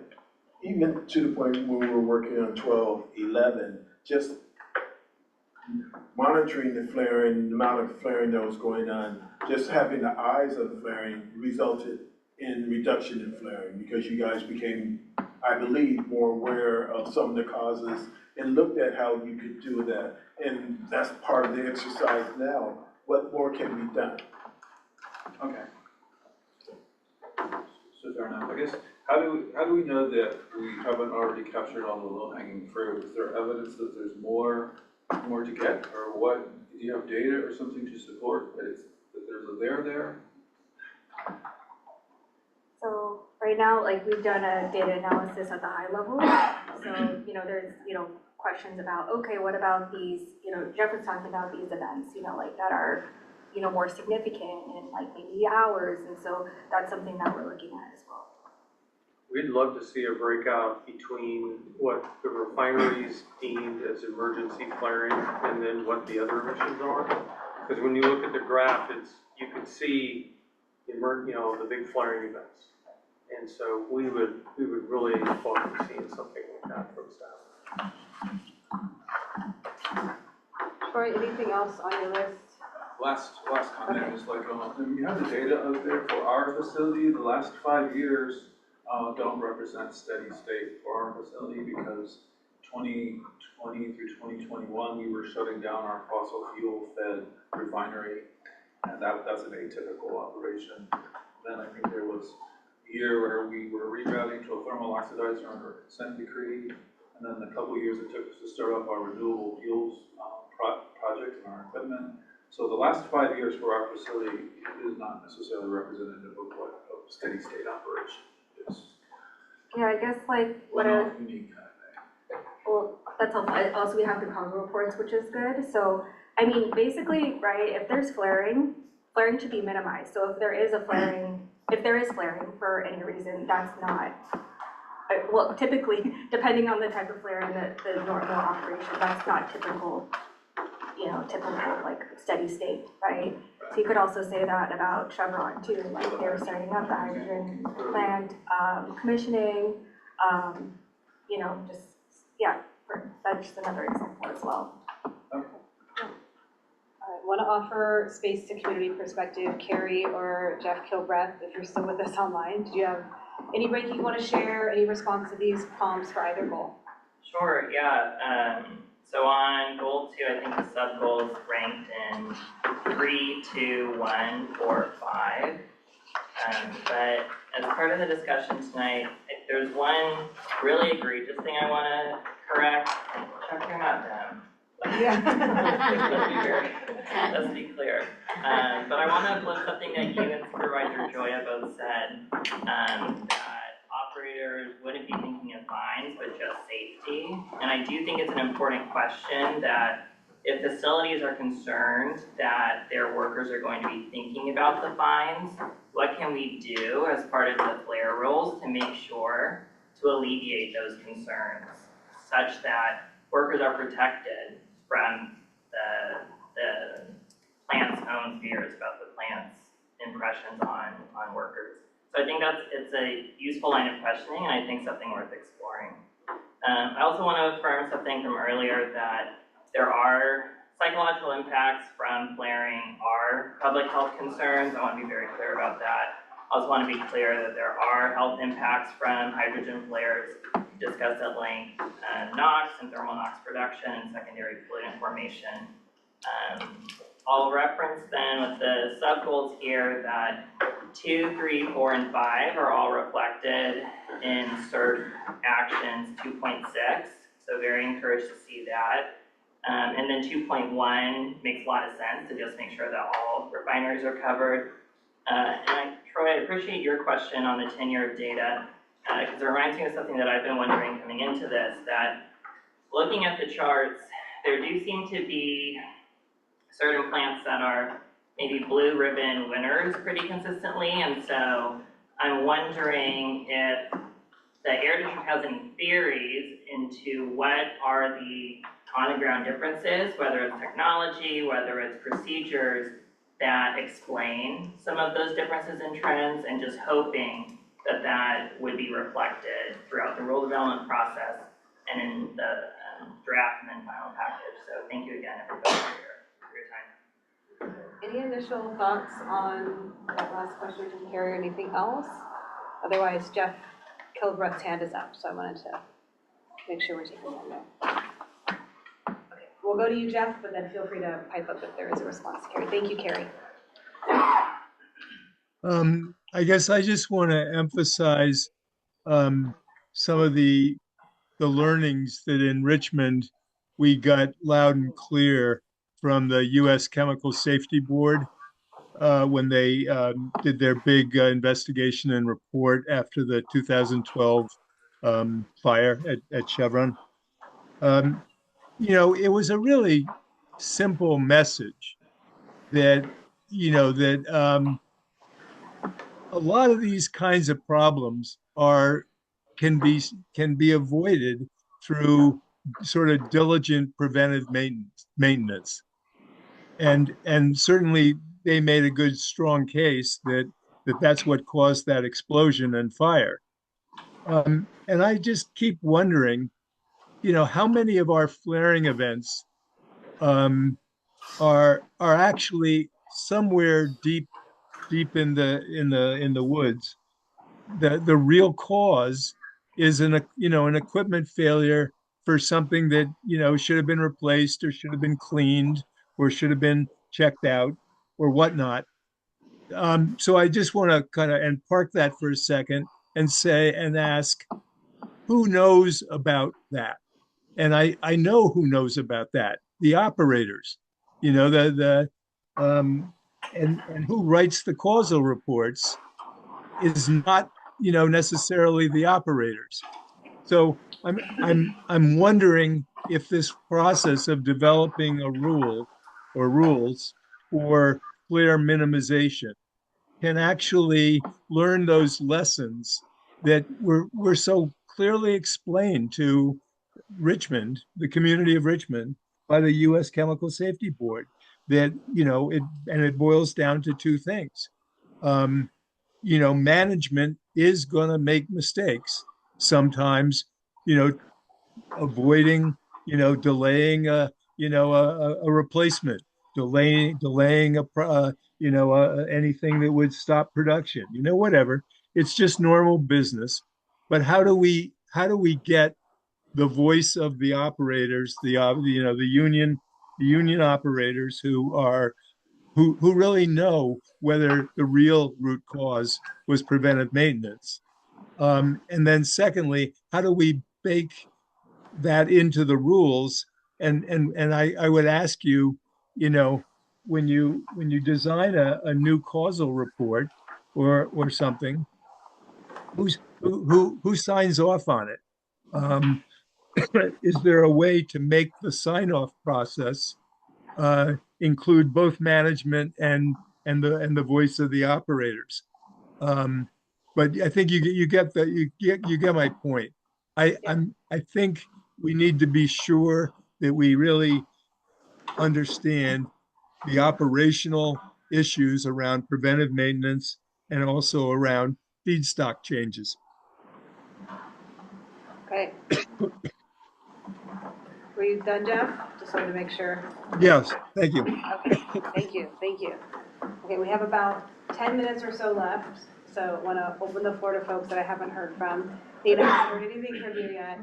Even to the point when we were working on 1211, just monitoring the flaring, the amount of flaring that was going on, just having the eyes of the flaring resulted in reduction in flaring because you guys became, I believe, more aware of some of the causes and looked at how you could do that. And that's part of the exercise now. What more can be done? Okay. So fair enough. I guess, how do we know that we haven't already captured all the low-hanging fruit? Is there evidence that there's more to get, or what? Do you have data or something to support that there's a there? So right now, like we've done a data analysis at the high level. So, there's, questions about, okay, what about these, Jeff was talking about these events, like that are, more significant and like maybe hours. And so that's something that we're looking at as well. We'd love to see a breakout between what the refineries deemed as emergency flaring and then what the other emissions are. Because when you look at the graph, you can see the big flaring events. And so we would really look forward to seeing something like that from staff. Troy, anything else on your list? Last comment is like, we have the data out there for our facility. The last 5 years don't represent steady state for our facility because 2020 through 2021, we were shutting down our fossil fuel fed refinery, and that's an atypical operation. Then I think there was a year where we were rerouting to a thermal oxidizer under a consent decree, and then the couple years it took us to start up our renewable fuels project and our equipment. So the last 5 years for our facility is not necessarily representative of what a steady state operation is. Yeah, I guess like what One-off unique kind of thing. Well, that's helpful. Also, we have the cause reports, which is good. So, I mean, basically, right, if there's flaring should be minimized. So if there is flaring for any reason, that's not, well, typically, depending on the type of flaring, the normal operation, that's not typical like steady state, right? So you could also say that about Chevron too, like they were starting up the hydrogen plant, commissioning, that's just another example as well. All right, want to offer space to community perspective, Carrie or Jeff Kilbreth, if you're still with us online. Did you have any ranking you want to share, any response to these prompts for either goal? Sure, yeah. So on goal 2, I think the sub-goals ranked in 3, 2, 1, 4, 5. But as part of the discussion tonight, there's one really egregious thing I want to correct. Chuck, you're not them. Let's be clear. But I want to uplift something that you and Supervisor Joya both said, that operators wouldn't be thinking of fines, but just safety. And I do think it's an important question that if facilities are concerned that their workers are going to be thinking about the fines, what can we do as part of the flare rules to make sure to alleviate those concerns such that workers are protected from the plant's own fears about the plant's impressions on workers. So I think it's a useful line of questioning, and I think something worth exploring. I also want to affirm something from earlier that there are psychological impacts from flaring are public health concerns. I want to be very clear about that. I also want to be clear that there are health impacts from hydrogen flares discussed at length, NOx and thermal NOx production and secondary pollutant formation. I'll reference then with the sub-goals here that 2, 3, 4, and 5 are all reflected in CERT Actions 2.6, so very encouraged to see that. And then 2.1 makes a lot of sense to just make sure that all refineries are covered. Troy, I appreciate your question on the tenure of data, because it reminds me of something that I've been wondering coming into this, that looking at the charts, there do seem to be certain plants that are maybe blue ribbon winners pretty consistently, and so I'm wondering if the Air District has any theories into what are the on-the-ground differences, whether it's technology, whether it's procedures, that explain some of those differences in trends, and just hoping that that would be reflected throughout the rule development process and in the draft and then final package. So thank you again, everybody, for your time. Any initial thoughts on that last question from Carrie or anything else? Otherwise, Jeff Kilbreth's hand is up, so I wanted to make sure we're taking that note. Okay, we'll go to you, Jeff, but then feel free to pipe up if there is a response to Carrie. Thank you, Carrie. I guess I just want to emphasize some of the learnings that in Richmond we got loud and clear from the U.S. Chemical Safety Board. when they did their big investigation and report after the 2012 fire at Chevron. Um, it was a really simple message that, that a lot of these kinds of problems are can be can be avoided through sort of diligent preventive maintenance. And certainly they made a good strong case that that's what caused that explosion and fire. And I just keep wondering, how many of our flaring events um, are actually somewhere deep in the woods. The real cause is an equipment failure for something that should have been replaced or should have been cleaned or should have been checked out or whatnot. So I just want to kind of and park that for a second and say and ask, who knows about that? And I know who knows about that. The operators, the and who writes the causal reports is not, necessarily the operators. So I'm wondering if this process of developing a rule or rules for flare minimization can actually learn those lessons that were so clearly explained to Richmond, the community of Richmond, by the U.S. Chemical Safety Board. That it boils down to two things. Um, Management is going to make mistakes sometimes. Avoiding, delaying a replacement, delaying anything that would stop production. Whatever. It's just normal business. But how do we get the voice of the operators, the union operators who really know whether the real root cause was preventive maintenance. And then secondly, how do we bake that into the rules? And I would ask you, when you design a new causal report or something, who signs off on it? Um, is there a way to make the sign-off process include both management and the voice of the operators? Um, but I think you get my point. I think we need to be sure that we really understand the operational issues around preventive maintenance and also around feedstock changes. Okay. Were you done, Jeff? Just wanted to make sure. Yes, thank you. Okay, thank you. Okay, we have about 10 minutes or so left, so I want to open the floor to folks that I haven't heard from. Nina, I haven't heard anything from you yet.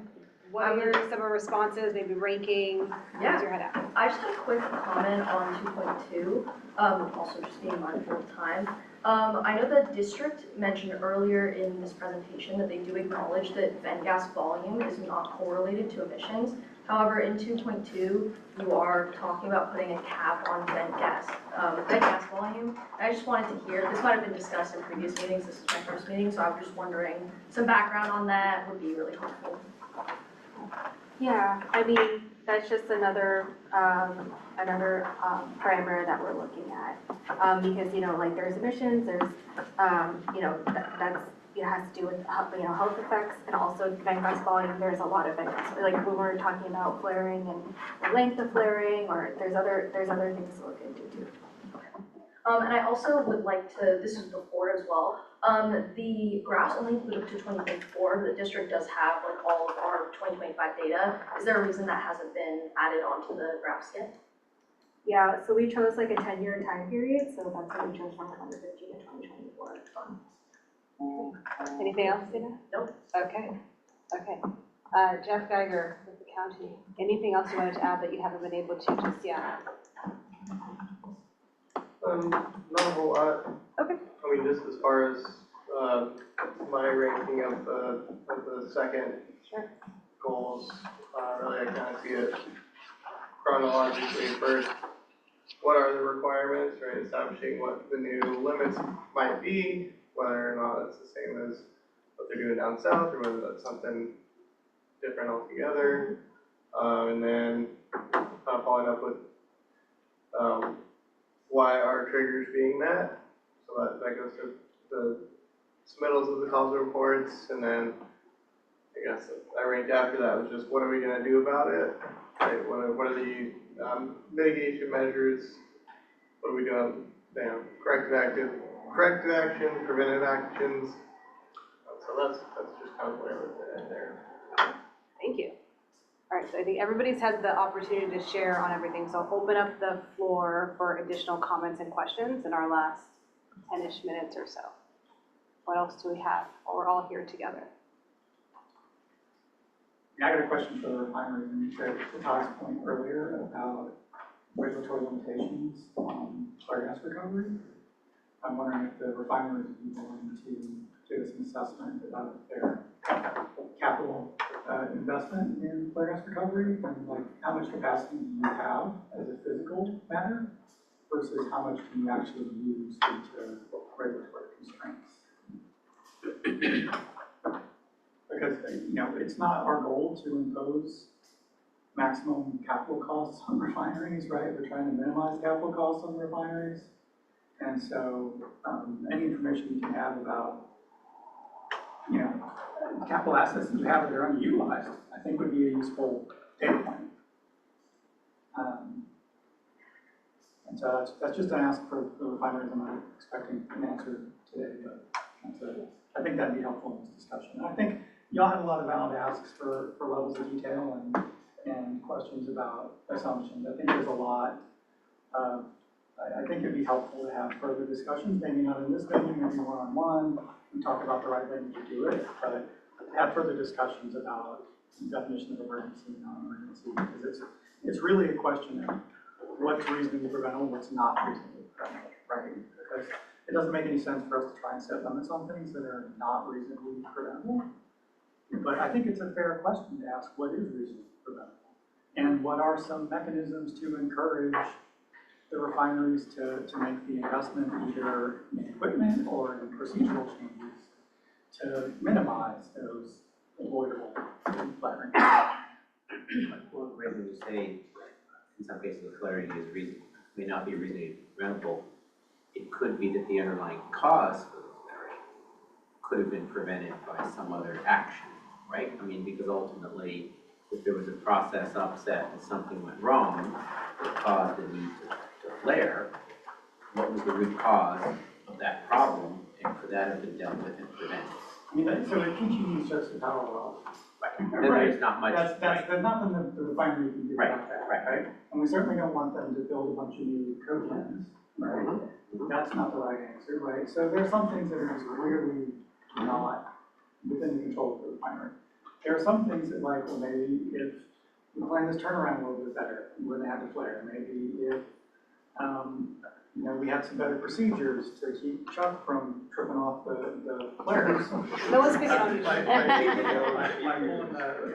What are your some responses, maybe ranking? Where's your head at? I just had a quick comment on 2.2, also just being mindful of time. I know the district mentioned earlier in this presentation that they do acknowledge that vent gas volume is not correlated to emissions. However, in 2.2, you are talking about putting a cap on vent gas volume. I just wanted to hear, this might have been discussed in previous meetings, this is my first meeting, so I'm just wondering, some background on that would be really helpful. Yeah, I mean, that's just another parameter that we're looking at. Because, like there's emissions, there's, that's, has to do with, health effects and also vent gas volume. There's a lot of vent gas, like when we're talking about flaring and the length of flaring, or there's other things to look into too. And I also would like to, this is before as well, the graphs only include up to 2024. The district does have like all of our 2025 data. Is there a reason that hasn't been added onto the graphs yet? Yeah, so we chose like a 10-year time period, so that's what we chose from 2015 to 2024. Anything else, Dina? Nope. Okay. Jeff Geiger with the county. Anything else you wanted to add that you haven't been able to just yet? Not a whole lot. Okay. I mean, just as far as my ranking of the second goals, really I kind of see it chronologically first. what are the requirements, right? Establishing what the new limits might be, whether or not it's the same as what they're doing down south, or whether that's something different altogether. And then following up with why are triggers being met. So that goes to the submittals of the causal reports, and then I guess I ranked after that was just what are we going to do about it? Right? What are the mitigation measures? What are we doing? Corrective action, preventive actions. So that's just kind of what I looked at there. Thank you. All right, so I think everybody's had the opportunity to share on everything, so I'll open up the floor for additional comments and questions in our last 10-ish minutes or so. What else do we have while we're all here together? Yeah, I got a question for the refinery, and to Todd's point earlier about regulatory limitations on flare gas recovery. I'm wondering if the refinery would be willing to give us an assessment about their capital investment in flare gas recovery, and like how much capacity do you have as a physical matter versus how much can you actually use due to regulatory constraints. Because it's not our goal to impose maximum capital costs on refineries, right? We're trying to minimize capital costs on refineries. And so any information you can have about capital assets that you have that are underutilized, I think would be a useful data point. And so that's just an ask for the refineries. I'm not expecting an answer today, but I think that'd be helpful in this discussion. And I think y'all had a lot of valid asks for levels of detail and questions about assumptions. I think there's a lot. I think it'd be helpful to have further discussions, maybe not in this venue, maybe one-on-one, and talk about the right venue to do it, but have further discussions about the definition of emergency and non-emergency, because it's really a question of what's reasonably preventable, what's not reasonably preventable, right? Because it doesn't make any sense for us to try and set limits on things that are not reasonably preventable. But I think it's a fair question to ask what is reasonably preventable, and what are some mechanisms to encourage the refineries to make the investment either in equipment or in procedural changes to minimize those avoidable flaring. Well, right, when you say in some cases the flaring may not be reasonably preventable, it could be that the underlying cause for the flaring could have been prevented by some other action, right? I mean, because ultimately, if there was a process upset and something went wrong that caused the need to flare, what was the root cause of that problem, and could that have been dealt with and prevented? I mean, so if PG shuts the power off, right, then there's not much. That's nothing that the refinery can do about that, right? And we certainly don't want them to build a bunch of new cogens, right? That's not the right answer, right? So there are some things that are just clearly not within the control of the refinery. There are some things that, like, well, maybe if we plan this turnaround a little bit better, we wouldn't have to flare. Maybe if we had some better procedures to keep Chuck from tripping off the flares. No one's picking on you.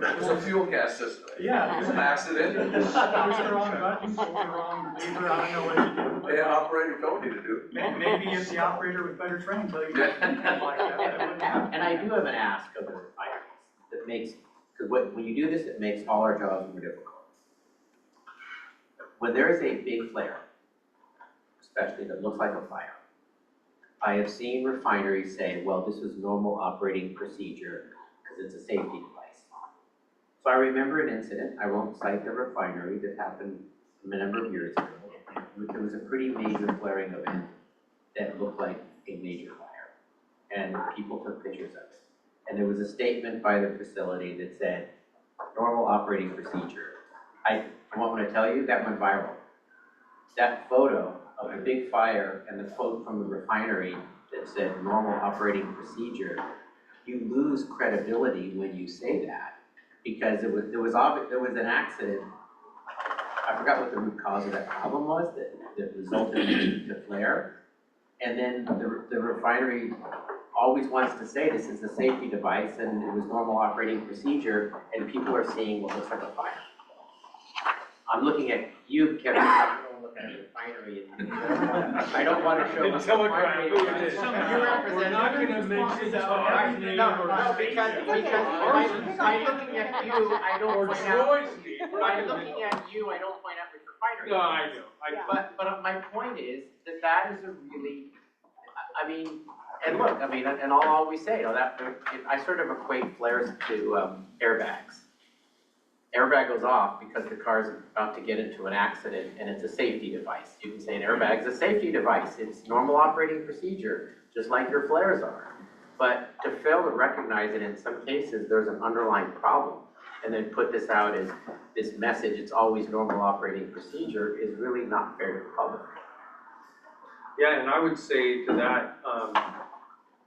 It was a fuel gas system. Yeah. It was an accident. Push the wrong button, push the wrong lever, I don't know what to do. They had operator told me to do. Maybe if the operator was better trained, tell you like that wouldn't happen. And I do have an ask of the refineries that makes, because when you do this, it makes all our jobs more difficult. When there is a big flare, especially that looks like a fire, I have seen refineries say, well, this is normal operating procedure because it's a safety device. So I remember an incident, I won't cite the refinery, that happened a number of years ago. It was a pretty major flaring event that looked like a major fire, and people took pictures of it. And there was a statement by the facility that said, normal operating procedure. I want to tell you, that went viral. That photo of the big fire and the quote from the refinery that said normal operating procedure, you lose credibility when you say that, because there was an accident. I forgot what the root cause of that problem was that resulted in the need to flare. And then the refinery always wants to say this is a safety device and it was normal operating procedure, and people are seeing what looks like a fire. I'm looking at you, Kevin. look at a refinery and I don't want to show And up. tell the it refinery. who it is. We're not gonna mention Todd's name or because by looking at you, I don't point out. By looking at you, I don't point out which refinery. No, I know. But my point is that is a really, I mean, and look, I mean, and I'll always say, you know, that I sort of equate flares to airbags. Airbag goes off because the car's about to get into an accident and it's a safety device. You can say an airbag is a safety device. It's normal operating procedure, just like your flares are. But to fail to recognize it in some cases, there's an underlying problem, and then put this out as this message, it's always normal operating procedure, is really not fair to the public. Yeah, and I would say to that,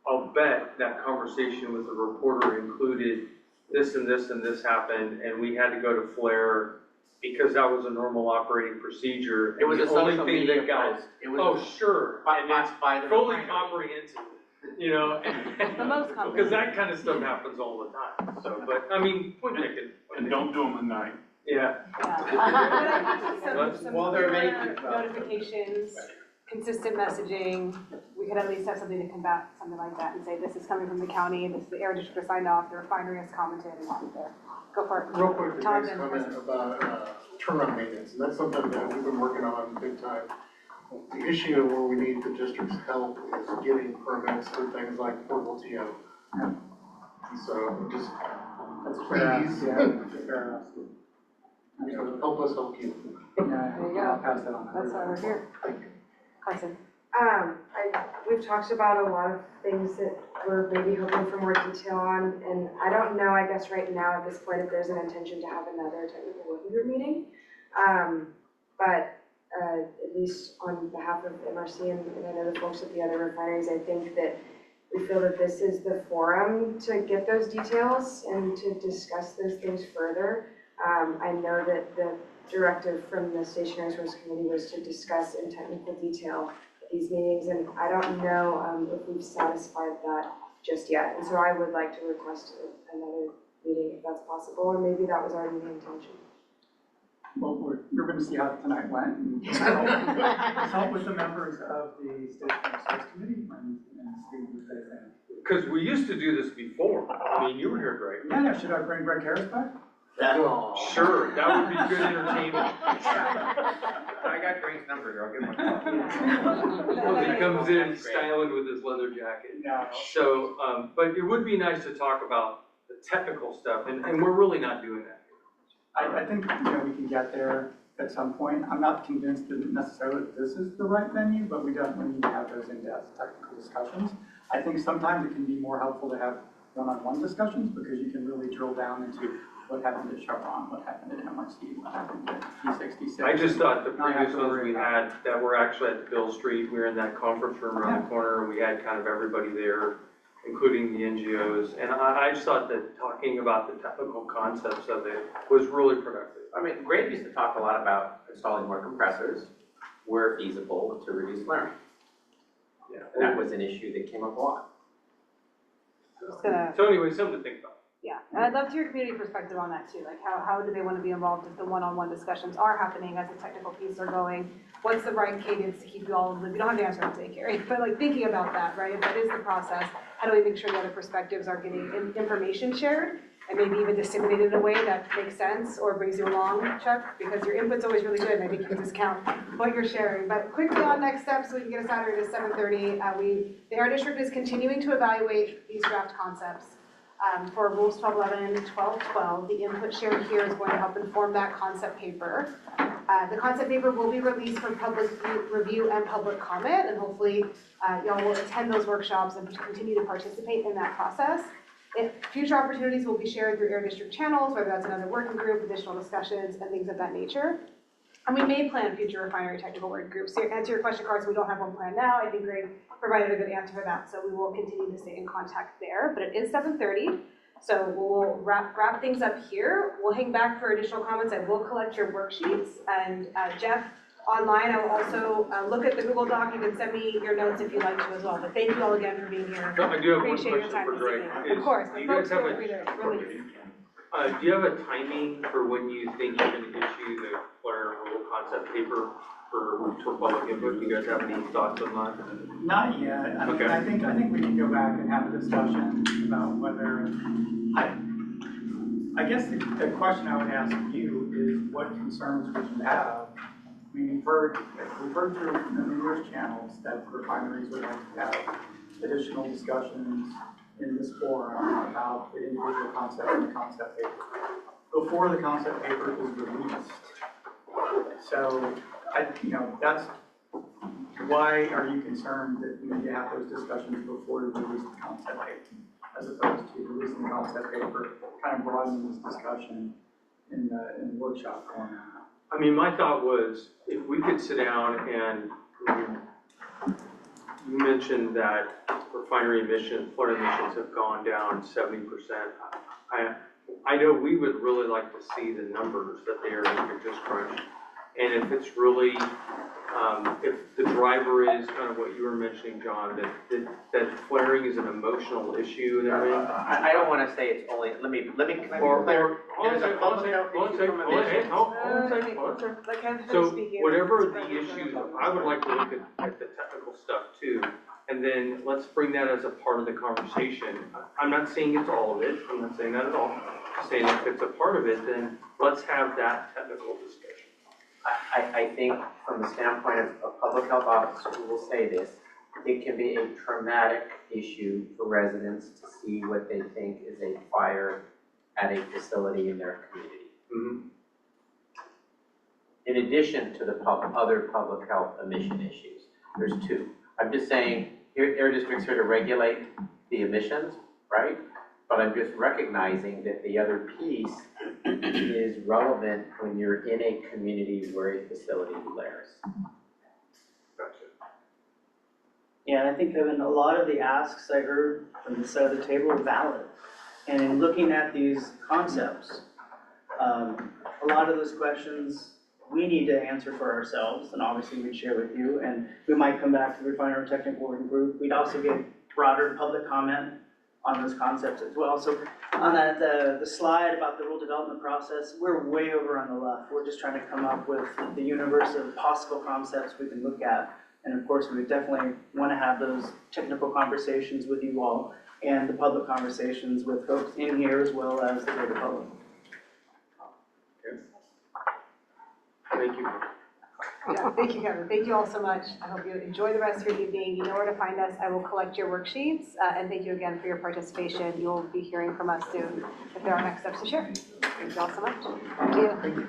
I'll bet that conversation with the reporter included this and this and this happened, and we had to go to flare because that was a normal operating procedure. It was And a the only social thing media that got post. It was oh, sure, and it's by the fully refinery. comprehensive, you know, The most because that kind of stuff happens all the time. So, but I mean, point taken. And don't do them at night. Yeah. But I think some While they're clear making- notifications, consistent messaging, we could at least have something to combat something like that and say, this is coming from the county, this is the air district has signed off, the refinery has commented, and on there. Go for it. Real quick, the Tom, next then comment Chris. about turnaround maintenance, and that's something that we've been working on big time. The issue where we need the district's help is getting permits for things like portable TO. So just please, you know, help us help you. There you go. That's why we're here. Carson. We've talked about a lot of things that we're maybe hoping for more detail on, and I don't know, I guess right now at this point, if there's an intention to have another technical working group meeting. But at least on behalf of MRC and I know the folks at the other refineries, I think that we feel that this is the forum to get those details and to discuss those things further. I know that the directive from the Stationary Source Committee was to discuss in technical detail these meetings, and I don't know if we've satisfied that just yet. And so I would like to request another meeting if that's possible, or maybe that was already the intention. Well, we're going to see how tonight went, and consult with the members of the Stationary Source Committee and see what they think. Because we used to do this before. I mean, you were here, Greg. Yeah, should I bring Greg Harris back? Sure, that would be good entertainment. I got Greg's number here, I'll give him a call. Well, he comes in styling with his leather jacket. Yeah. So, but it would be nice to talk about the technical stuff, and we're really not doing that. I think, we can get there at some point. I'm not convinced that necessarily this is the right venue, but we definitely need to have those in-depth technical discussions. I think sometimes it can be more helpful to have one-on-one discussions because you can really drill down into what happened at Chevron, what happened at MRC, what happened at P66. I just thought the Not have previous to ones worry we about had that were actually at Bill Street, we were in that conference room around the corner, and we had kind of everybody there, including the NGOs. And I just thought that talking about the technical concepts of it was really productive. I mean, Greg used to talk a lot about installing more compressors where feasible to reduce flaring. Yeah. And that was an issue that came up a lot. So anyway, something to think about. Yeah, and I'd love to hear community perspective on that too, like how do they want to be involved if the one-on-one discussions are happening as the technical pieces are going? What's the right cadence to keep you all in the loop? You don't have to answer it today, Carrie, but like thinking about that, right? If that is the process, how do we make sure the other perspectives are getting information shared and maybe even disseminated in a way that makes sense or brings you along, Chuck? Because your input's always really good and I think you can discount what you're sharing. But quickly on next steps, so we can get us out of here at 7:30. The Air District is continuing to evaluate these draft concepts. For Rules 1211 and 1212, the input shared here is going to help inform that concept paper. The concept paper will be released for public review and public comment, and hopefully y'all will attend those workshops and continue to participate in that process. Future opportunities will be shared through Air District channels, whether that's another working group, additional discussions, and things of that nature. And we may plan future refinery technical working groups. To answer your question, Carson, we don't have one planned now. I think Greg provided a good answer for that, so we will continue to stay in contact there. But it is 7:30, so we'll wrap things up here. We'll hang back for additional comments. I will collect your worksheets, and Jeff, online, I will also look at the Google Doc. You can send me your notes if you'd like to as well. But thank you all again for being here. I do have one Appreciate your question time for this Greg. evening. Of course, Do you but guys folks have feel free to release. do you have a timing for when you think you're gonna issue the flaring rule concept paper for public input? Do you guys have any thoughts on that? Not yet. I mean, Okay. I think we can go back and have a discussion about whether, I guess the question I would ask you is what concerns would you have? I mean, we've heard through numerous channels that refineries would like to have additional discussions in this forum about the individual concept and the concept paper before the concept paper is released. So, that's, why are you concerned that we need to have those discussions before we release the concept paper, as opposed to releasing the concept paper, kind of broadening this discussion in the workshop format? I mean, my thought was, if we could sit down and, you mentioned that refinery flaring emissions have gone down 70%. I know we would really like to see the numbers that they are just crunched. And if it's really, if the driver is kind of what you were mentioning, John, that flaring is an emotional issue and everything. I don't wanna say it's only, let me be clear. So whatever the issues, I would like to look at the technical stuff too. And then let's bring that as a part of the conversation. I'm not saying it's all of it, I'm not saying that at all. I'm saying if it's a part of it, then let's have that technical discussion. I think from the standpoint of a public health officer who will say this, it can be a traumatic issue for residents to see what they think is a fire at a facility in their community. Mm-hmm. In addition to the other public health emission issues, there's two. I'm just saying, air district's here to regulate the emissions, right? But I'm just recognizing that the other piece is relevant when you're in a community where a facility flares. Gotcha. Yeah, and I think, Kevin, a lot of the asks I heard from this side of the table are valid. And in looking at these concepts, a lot of those questions we need to answer for ourselves, and obviously we'd share with you, and we might come back to the Refinery Technical Working Group. We'd also get broader public comment on those concepts as well. So on that, the slide about the rule development process, we're way over on the left. We're just trying to come up with the universe of possible concepts we can look at. And of course, we would definitely want to have those technical conversations with you all and the public conversations with folks in here as well as the greater public. Thank you. Yeah, thank you, Kevin. Thank you all so much. I hope you enjoy the rest of your evening. You know where to find us. I will collect your worksheets, and thank you again for your participation. You'll be hearing from us soon if there are next steps to share. Thank you all so much. Thank you.